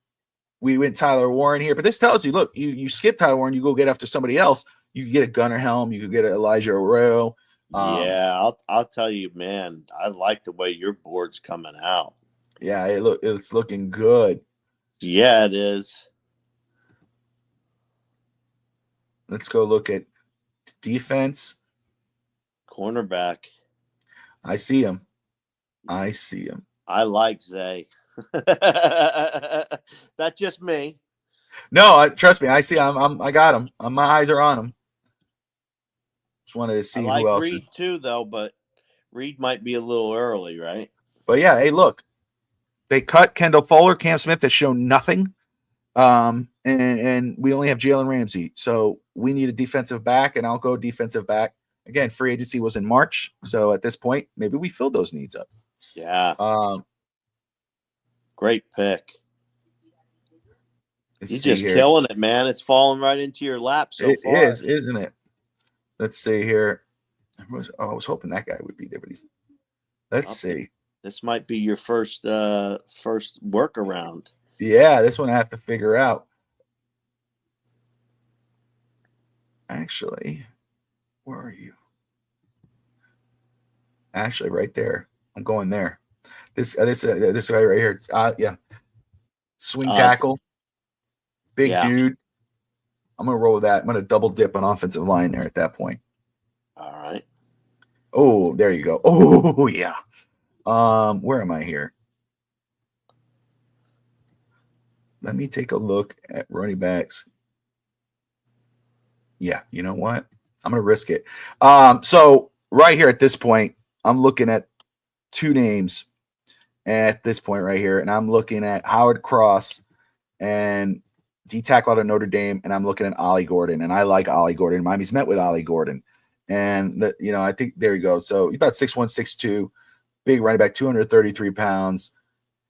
we went Tyler Warren here, but this tells you, look, you skip Tyler Warren, you go get after somebody else. You could get a Gunnar Helm, you could get an Elijah Arroyo. Yeah, I'll tell you, man. I like the way your board's coming out. Yeah, it's looking good. Yeah, it is. Let's go look at defense. Cornerback. I see him. I like Zay. That's just me. No, trust me. I see. I got him. My eyes are on him. Just wanted to see I like who else Reed is. too, though, but Reed might be a little early, right? But yeah, hey, look, they cut Kendall Fuller, Cam Smith has shown nothing, and we only have Jalen Ramsey, so we need a defensive back, and I'll go defensive back again. Free agency was in March, so at this point, maybe we filled those needs up. Yeah. Great pick. You're just killing it, man. It's falling right into your lap so far. It is, isn't it? Let's see here. I was hoping that guy would be there, but let's see. This might be your first workaround. Yeah, this one I have to figure out. Actually, where are you? Actually, right there. I'm going there. This guy right here. Yeah. Swing tackle. Big dude. I'm gonna roll with that. I'm gonna double dip on offensive line there at that point. All right. Oh, there you go. Oh yeah. Where am I here? Let me take a look at running backs. Yeah, you know what? I'm gonna risk it. So right here at this point, I'm looking at two names at this point right here, and I'm looking at Howard Cross and D tackle out of Notre Dame, and I'm looking at Ollie Gordon, and I like Ollie Gordon. Miami's met with Ollie Gordon, and I think there you go. So he's about 6'1", 6'2", big running back, 233 pounds,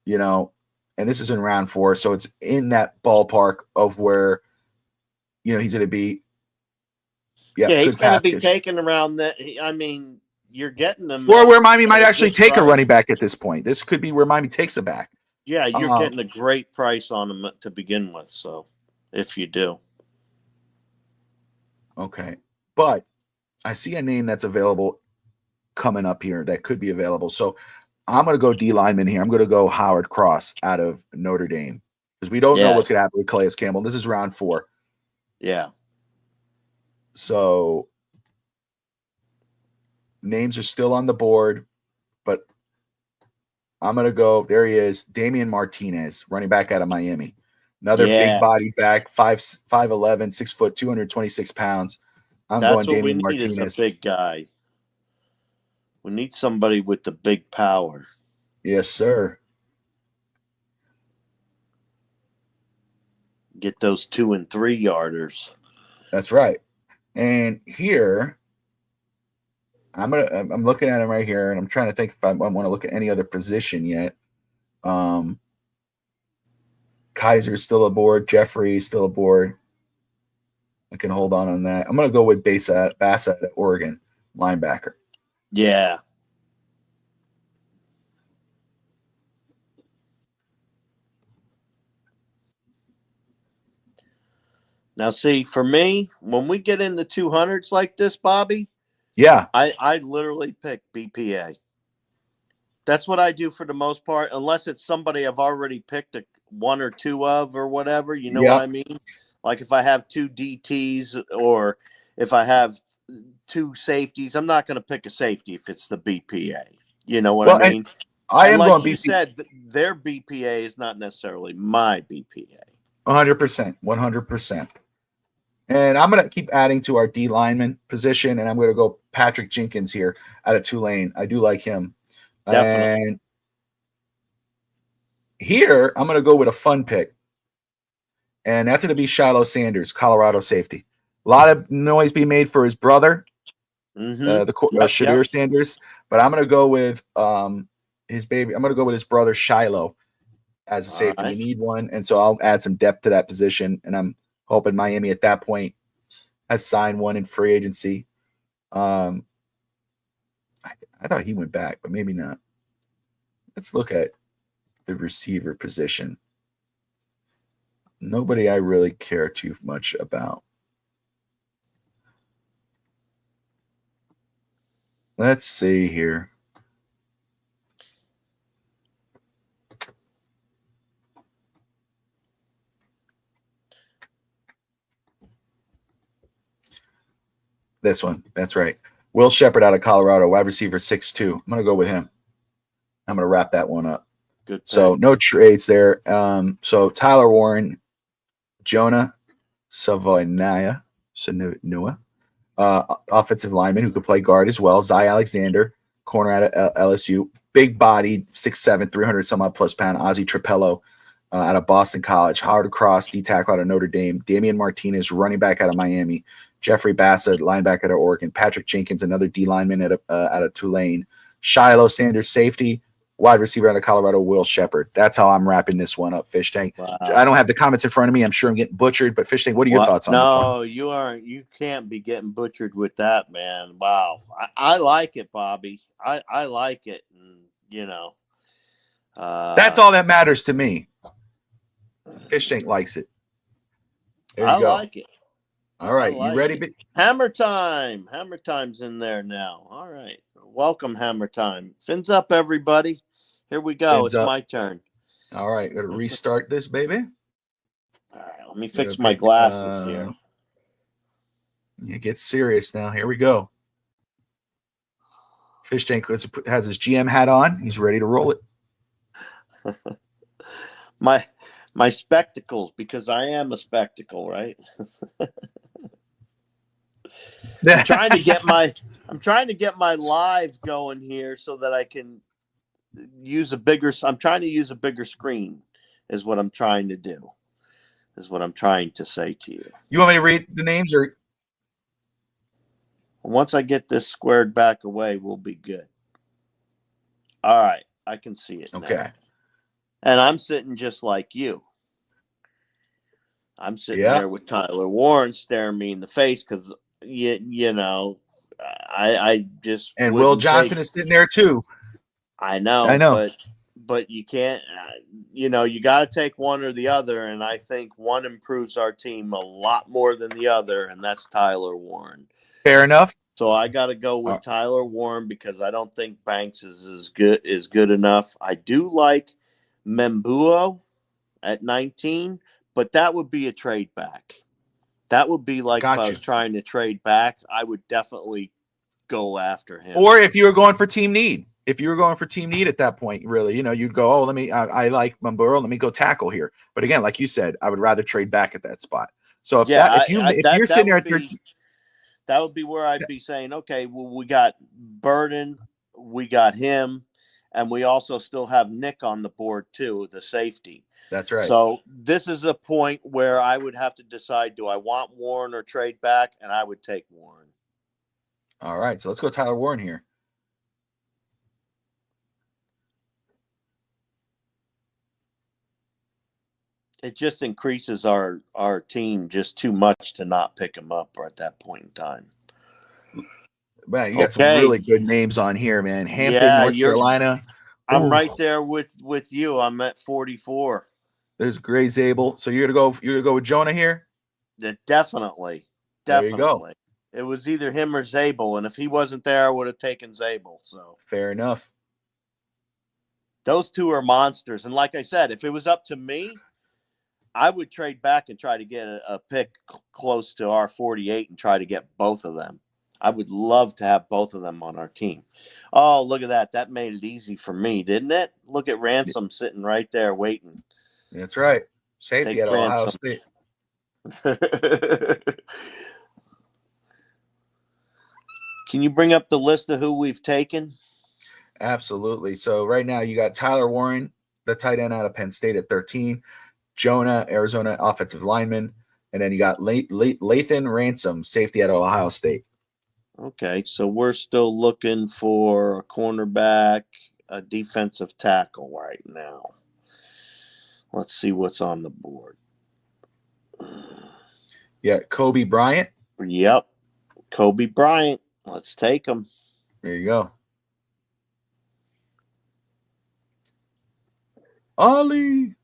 and this is in round 4, so it's in that ballpark of where, he's going to be. Yeah, he's going to be taken around that. I mean, you're getting them. Or where Miami might actually take a running back at this point. This could be where Miami takes a back. Yeah, you're getting a great price on them to begin with. So, if you do. Okay. But I see a name that's available coming up here that could be available. So, I'm going to go D lineman here. I'm going to go Howard Cross out of Notre Dame because we don't know what's going to happen with Calais Campbell. This is round 4. Yeah. So, names are still on the board, but I'm going to go. There he is. Damian Martinez, running back out of Miami. Another big body back, 5'11", 6 foot, 226 pounds. That's going Damian Martinez. Is a big guy. We need somebody with the big power. Yes, sir. Get those 2 and 3 yarders. That's right. And here, I'm looking at him right here, and I'm trying to think if I want to look at any other position yet. Kaiser's still aboard. Jeffrey's still aboard. I can hold on that. I'm going to go with Bassett at Oregon, linebacker. Yeah. Now, see, for me, when we get in the 200s like this, Bobby, I literally pick BPA. That's what I do for the most part, unless it's somebody I've already picked 1 or 2 of or whatever. You know what I mean? Like if I have 2 DTs or if I have 2 safeties, I'm not going to pick a safety if it's the BPA. You know what I mean? I am going BPA. You said, their BPA is not necessarily my BPA. 100%. 100%. And I'm going to keep adding to our D lineman position, and I'm going to go Patrick Jenkins here out of Tulane. I do like him. Definitely. And here, I'm going to go with a fun pick, and that's going to be Shiloh Sanders, Colorado safety. A lot of noise being made for his brother, Shadir Sanders, but I'm going to go with his baby. I'm going to go with his brother Shiloh as a safety. We need one, and so I'll add some depth to that position, and I'm hoping Miami at that point has signed one in free agency. I thought he went back, but maybe not. Let's look at the receiver position. Nobody I really care too much about. Let's see here. This one. That's right. Will Shepard out of Colorado, wide receiver 6'2". I'm going to go with him. I'm going to wrap that one up. Good. So no trades there. So Tyler Warren, Jonah Savonia, offensive lineman who could play guard as well. Zy Alexander, corner out of LSU. Big body, 6'7", 300 some odd plus pound. Ozzie Trapello out of Boston College. Howard Cross, D tackle out of Notre Dame. Damian Martinez, running back out of Miami. Jeffrey Bassett, linebacker out of Oregon. Patrick Jenkins, another D lineman out of Tulane. Shiloh Sanders, safety. Wide receiver out of Colorado, Will Shepard. That's how I'm wrapping this one up, Fish Tank. Wow. I don't have the comments in front of me. I'm sure I'm getting butchered, but Fish Tank, what are your thoughts on this one? No, you aren't. You can't be getting butchered with that, man. Wow. I like it, Bobby. I like it. And, you know. That's all that matters to me. Fish Tank likes it. There you go. I like it. All right. Like you ready? it. Hammer time. Hammer time's in there now. All right. Welcome, Hammer time. Fins up, everybody. Here we go. Fins it's up. My turn. All right. Got to restart this, baby. All right. Let me fix my glasses here. It gets serious now. Here we go. Fish Tank has his GM hat on. He's ready to roll it. My spectacles, because I am a spectacle, right? I'm trying to get my live going here so that I can I'm trying to use a bigger screen is what I'm trying to do. Is what I'm trying to say to you. You want me to read the names or once I get this squared back away, we'll be good. All right, I can see it okay. now. And I'm sitting just like you. I'm sitting there with Tyler Warren staring me in the face because you know, I just and Will Johnson is sitting there too. I know, but you can't. You know, you got to take one or the other, and I think one improves our team a lot more than the other, and that's Tyler Warren. Fair enough. So I got to go with Tyler Warren because I don't think Banks is good enough. I do like Membuo at 19, but that would be a trade back. That would be like if I was trying to trade back, I would definitely go after him. Or if you were going for team need. If you were going for team need at that point, really, you know, you'd go, oh, I like Membuo, let me go tackle here. But again, like you said, I would rather trade back at that spot. So if you're sitting there at 13, that would be where I'd be saying, okay, well, we got Burden, we got him, and we also still have Nick on the board too, the safety. That's right. So this is a point where I would have to decide, do I want Warren or trade back? And I would take Warren. All right, so let's go Tyler Warren here. It just increases our team just too much to not pick him up at that point in time. Man, you got some really good names on here, man. Hampton, North Carolina. I'm right there with you. I'm at 44. There's Gray Zabel. So you're gonna go with Jonah here? Definitely. There you go. It was either him or Zabel, and if he wasn't there, I would have taken Zabel. So fair enough. Those two are monsters. And like I said, if it was up to me, I would trade back and try to get a pick close to our 48 and try to get both of them. I would love to have both of them on our team. Oh, look at that. That made it easy for me, didn't it? Look at Ransom sitting right there waiting. That's right. Safety at Ohio State. Can you bring up the list of who we've taken? Absolutely. So right now you got Tyler Warren, the tight end out of Penn State at 13. Jonah, Arizona offensive lineman. And then you got Lathan Ransom, safety at Ohio State. Okay, so we're still looking for a cornerback, a defensive tackle right now. Let's see what's on the board. Yeah, Kobe Bryant. Yep, Kobe Bryant. Let's take him. There you go. Ollie.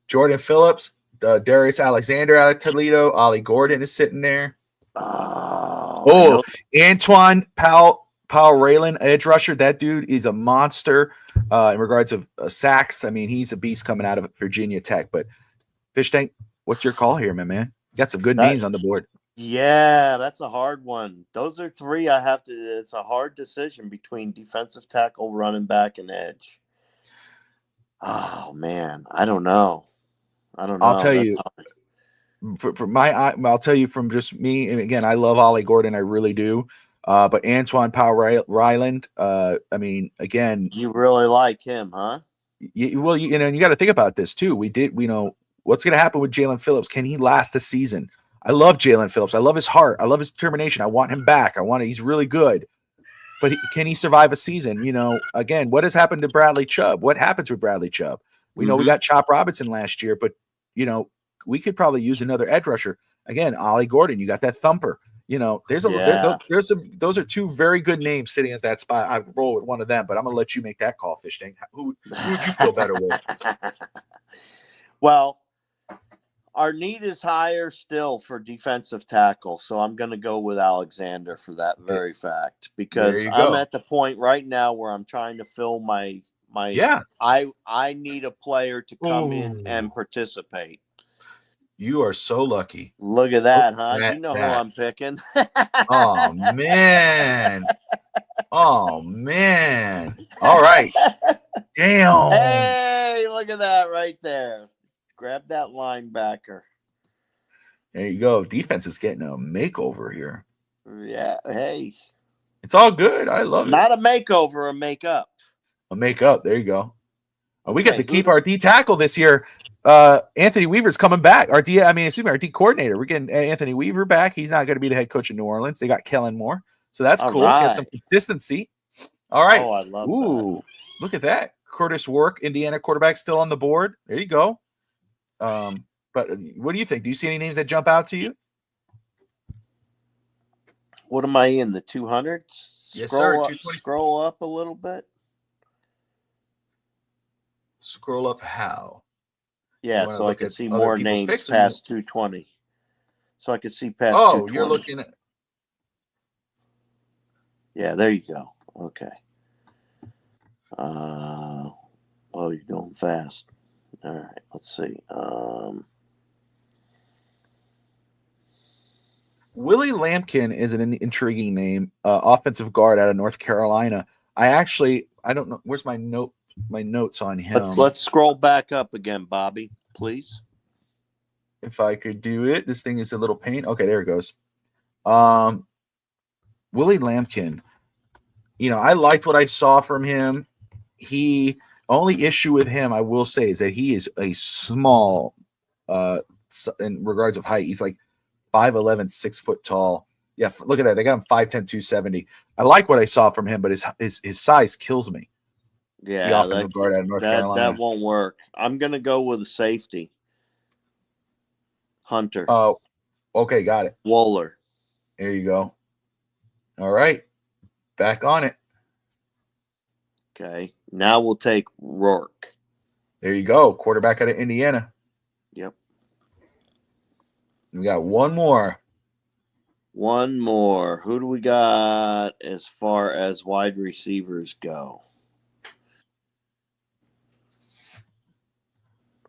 Jordan Phillips, Darius Alexander out of Toledo. Ollie Gordon is sitting there. Oh, Antoine Powell Raylan, edge rusher. That dude is a monster in regards of sacks. I mean, he's a beast coming out of Virginia Tech. But Fish Tank, what's your call here, my man? Got some good names on the board. Yeah, that's a hard one. Those are three I have to. It's a hard decision between defensive tackle, running back, and edge. Oh man, I don't know. I'll tell you. I'll tell you from just me, and again, I love Ollie Gordon, I really do. But Antoine Powell Ryland, I mean, again, you really like him, huh? You got to think about this too. We know what's going to happen with Jalen Phillips. Can he last the season? I love Jalen Phillips. I love his heart. I love his determination. I want him back. He's really good. But can he survive a season? Again, what has happened to Bradley Chubb? What happens with Bradley Chubb? We know we got Chop Robinson last year, but we could probably use another edge rusher. Again, Ollie Gordon, you got that thumper. Those are two very good names sitting at that spot. I roll with one of them, but I'm gonna let you make that call, Fish Tank. Who would you feel better with? Well, our need is higher still for defensive tackle, so I'm going to go with Alexander for that very fact, because I'm at the point right now where I'm trying to fill my I need a player to come in and participate. You are so lucky. Look at that, huh? You know who I'm picking. Oh man. Oh man. All right. Damn. Hey, look at that right there. Grab that linebacker. There you go. Defense is getting a makeover here. Yeah. Hey. It's all good. I love it. Not a makeover, a makeup. A makeup. There you go. We get to keep our D tackle this year. Anthony Weaver's coming back. Our D coordinator. We're getting Anthony Weaver back. He's not going to be the head coach in New Orleans. They got Kellen Moore. So that's cool. Right. Get some consistency. All right. Oh, I love that. Look at that. Curtis Work, Indiana quarterback, still on the board. There you go. But what do you think? Do you see any names that jump out to you? What am I in, the 200s? Yes, sir. Scroll up a little bit. Scroll up how? Yeah, so I can see more names past 220. So I can see past 220. You're looking at... Yeah, there you go. Okay. You're going fast. All right, let's see. Willie Lampkin is an intriguing name, offensive guard out of North Carolina. I don't know. Where's my notes on him? Let's scroll back up again, Bobby, please. If I could do it. This thing is a little pain. Okay, there it goes. Willie Lampkin. I liked what I saw from him. Only issue with him, I will say, is that he is a small in regards of height. He's like 5'11", 6 foot tall. Yeah, look at that. They got him 5'10", 270. I like what I saw from him, but his size kills me. Yeah, the offensive guard out of North Carolina. That won't work. I'm going to go with a safety. Hunter. Oh, okay, got it. Wohler. There you go. All right, back on it. Okay, now we'll take Rourke. There you go, quarterback out of Indiana. Yep. We got one more. One more. Who do we got as far as wide receivers go?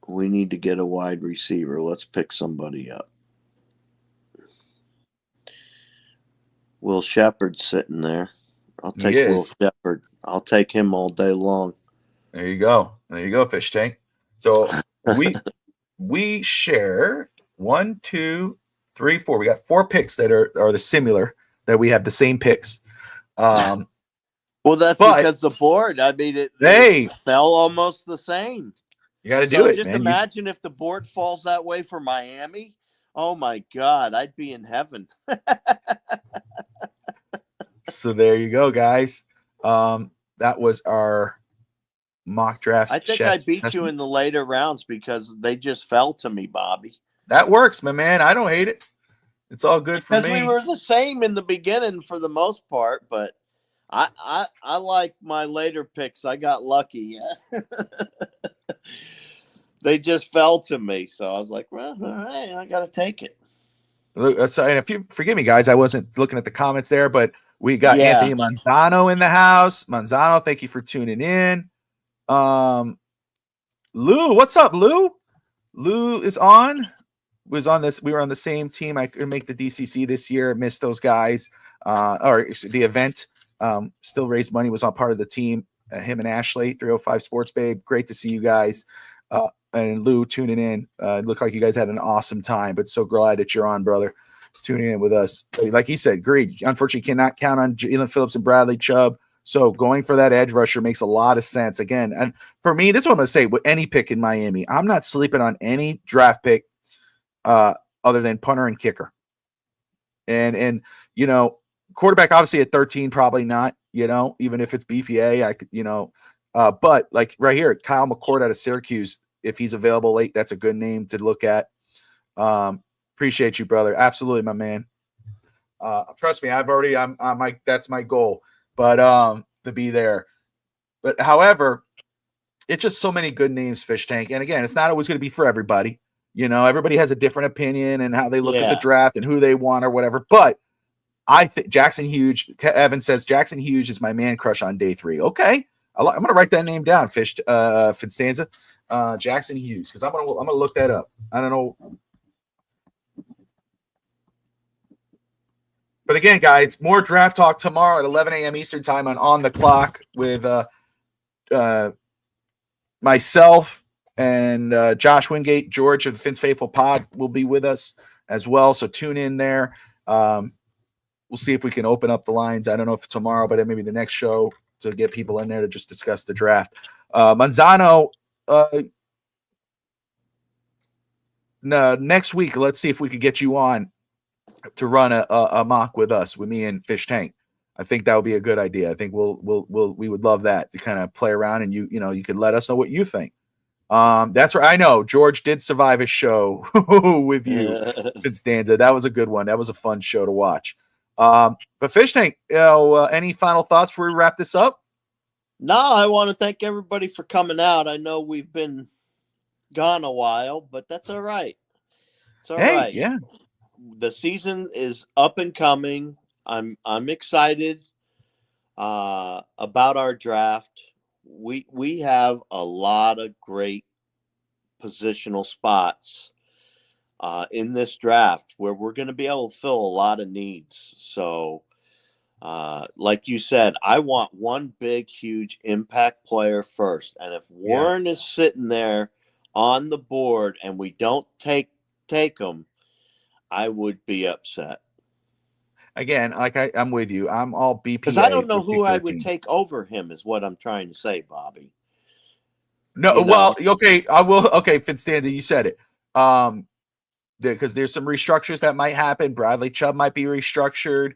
We need to get a wide receiver. Let's pick somebody up. Will Shepard's sitting there. I'll take Will Shepard. I'll take him all day long. There you go. There you go, Fish Tank. So we share 1, 2, 3, 4. We got 4 picks that are the similar, that we have the same picks. Well, that's because the board, it fell almost the same. You got to do it. Just imagine if the board falls that way for Miami. Oh my God, I'd be in heaven. So there you go, guys. That was our mock draft. I think I beat you in the later rounds because they just fell to me, Bobby. That works, my man. I don't hate it. It's all good for me. Because we were the same in the beginning for the most part, but I like my later picks. I got lucky. Yeah. They just fell to me. So I was like, well, all right, I got to take it. Look, so, and if you forgive me, guys, I wasn't looking at the comments there, but we got Yeah. Anthony Manzano in the house. Manzano, thank you for tuning in. Lou, what's up, Lou? Lou is on. Was on this. We were on the same team. I could make the DCC this year. Missed those guys. Or the event. Still raised money. Was on part of the team. Him and Ashley, 305 Sports Babe. Great to see you guys. And Lou tuning in. Looked like you guys had an awesome time. But so glad that you're on, brother. Tuning in with us. Like he said, great. Unfortunately, cannot count on Jalen Phillips and Bradley Chubb. So going for that edge rusher makes a lot of sense. Again, and for me, this is what I'm going to say with any pick in Miami. I'm not sleeping on any draft pick other than punter and kicker. And you know, quarterback obviously at 13, probably not, you know, even if it's BPA, I could, you know, but like right here, Kyle McCord out of Syracuse, if he's available late, that's a good name to look at. Appreciate you, brother. Absolutely, my man. Trust me, that's my goal. But to be there. But however, it's just so many good names, Fish Tank. And again, it's not always going to be for everybody. You know, everybody has a different opinion and how they look at the draft and who they want or whatever. But I think Jackson Hughes, Evan says Jackson Hughes is my man crush on day 3. Okay. I'm going to write that name down, Finstanza. Jackson Hughes, because I'm gonna look that up. I don't know. But again, guys, more draft talk tomorrow at 11 a.m. Eastern time on the clock with myself and Josh Wingate. George of the Fins Faithful Pod will be with us as well. So tune in there. We'll see if we can open up the lines. I don't know if tomorrow, but maybe the next show to get people in there to just discuss the draft. Manzano, next week, let's see if we could get you on to run a mock with us, with me and Fish Tank. I think that would be a good idea. I think we would love that, to kind of play around, and you could let us know what you think. That's right. I know George did survive a show with you, Finstanza. That was a good one. That was a fun show to watch. But Fish Tank, any final thoughts before we wrap this up? No, I want to thank everybody for coming out. I know we've been gone a while, but that's all right. It's all right. Yeah. The season is up and coming. I'm excited about our draft. We have a lot of great positional spots in this draft where we're going to be able to fill a lot of needs. So, like you said, I want one big, huge impact player first. And if Warren is sitting there on the board and we don't take him, I would be upset. Again, like I'm with you. I'm all BPA. Because I don't know who I would take over him is what I'm trying to say, Bobby. No, well, okay, I will. Okay, Finstanza, you said it. Because there's some restructures that might happen. Bradley Chubb might be restructured,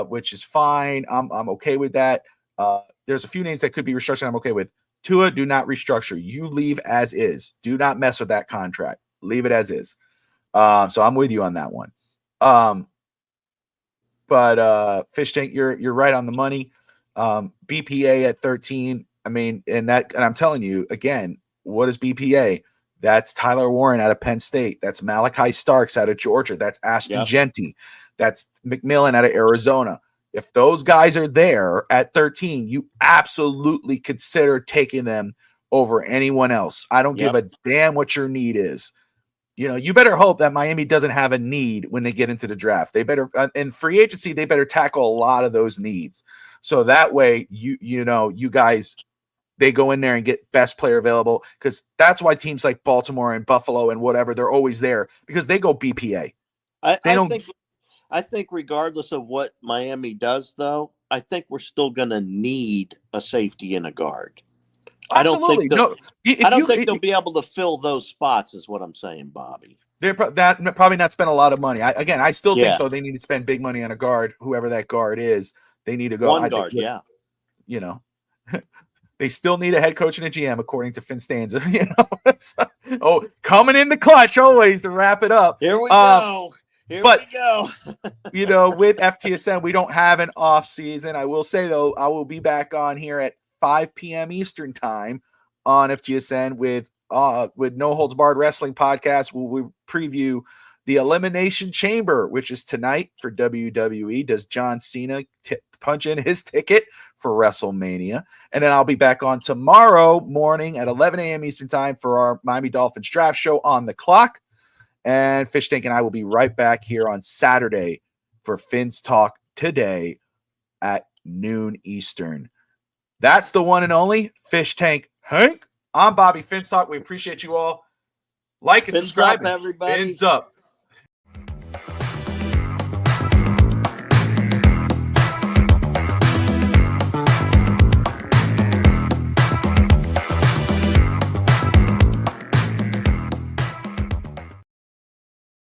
which is fine. I'm okay with that. There's a few names that could be restructured. I'm okay with. Tua, do not restructure. You leave as is. Do not mess with that contract. Leave it as is. So I'm with you on that one. But Fish Tank, you're right on the money. BPA at 13. I mean, and I'm telling you again, what is BPA? That's Tyler Warren out of Penn State. That's Malachi Starks out of Georgia. That's Ashton Genty. That's McMillan out of Arizona. If those guys are there at 13, you absolutely consider taking them over anyone else. I don't give a damn what your need is. You better hope that Miami doesn't have a need when they get into the draft. They better, in free agency, they better tackle a lot of those needs. So that way, you guys, they go in there and get best player available, because that's why teams like Baltimore and Buffalo and whatever, they're always there, because they go BPA. I think regardless of what Miami does, though, I think we're still going to need a safety and a guard. Absolutely. I don't think they'll be able to fill those spots, is what I'm saying, Bobby. They're probably not spend a lot of money. I still think, though, they need to spend big money on a guard, whoever that guard is. They need to go. One guard, They still need a head coach and a GM, according to Finstanza. Coming in the clutch always to wrap it up. Here we go. We go. With FTSN, we don't have an off season. I will say, though, I will be back on here at 5 p.m. Eastern time on FTSN with No Holds Barred Wrestling Podcast. We preview the Elimination Chamber, which is tonight for WWE. Does John Cena punch in his ticket for WrestleMania? And then I'll be back on tomorrow morning at 11 a.m. Eastern Time for our Miami Dolphins draft show on the clock. And Fish Tank and I will be right back here on Saturday for Fins Talk Today at noon Eastern. That's the one and only Fish Tank Hank. I'm Bobby Finstock. We appreciate you all. Like and Fins subscribe. up, everybody. Fins up.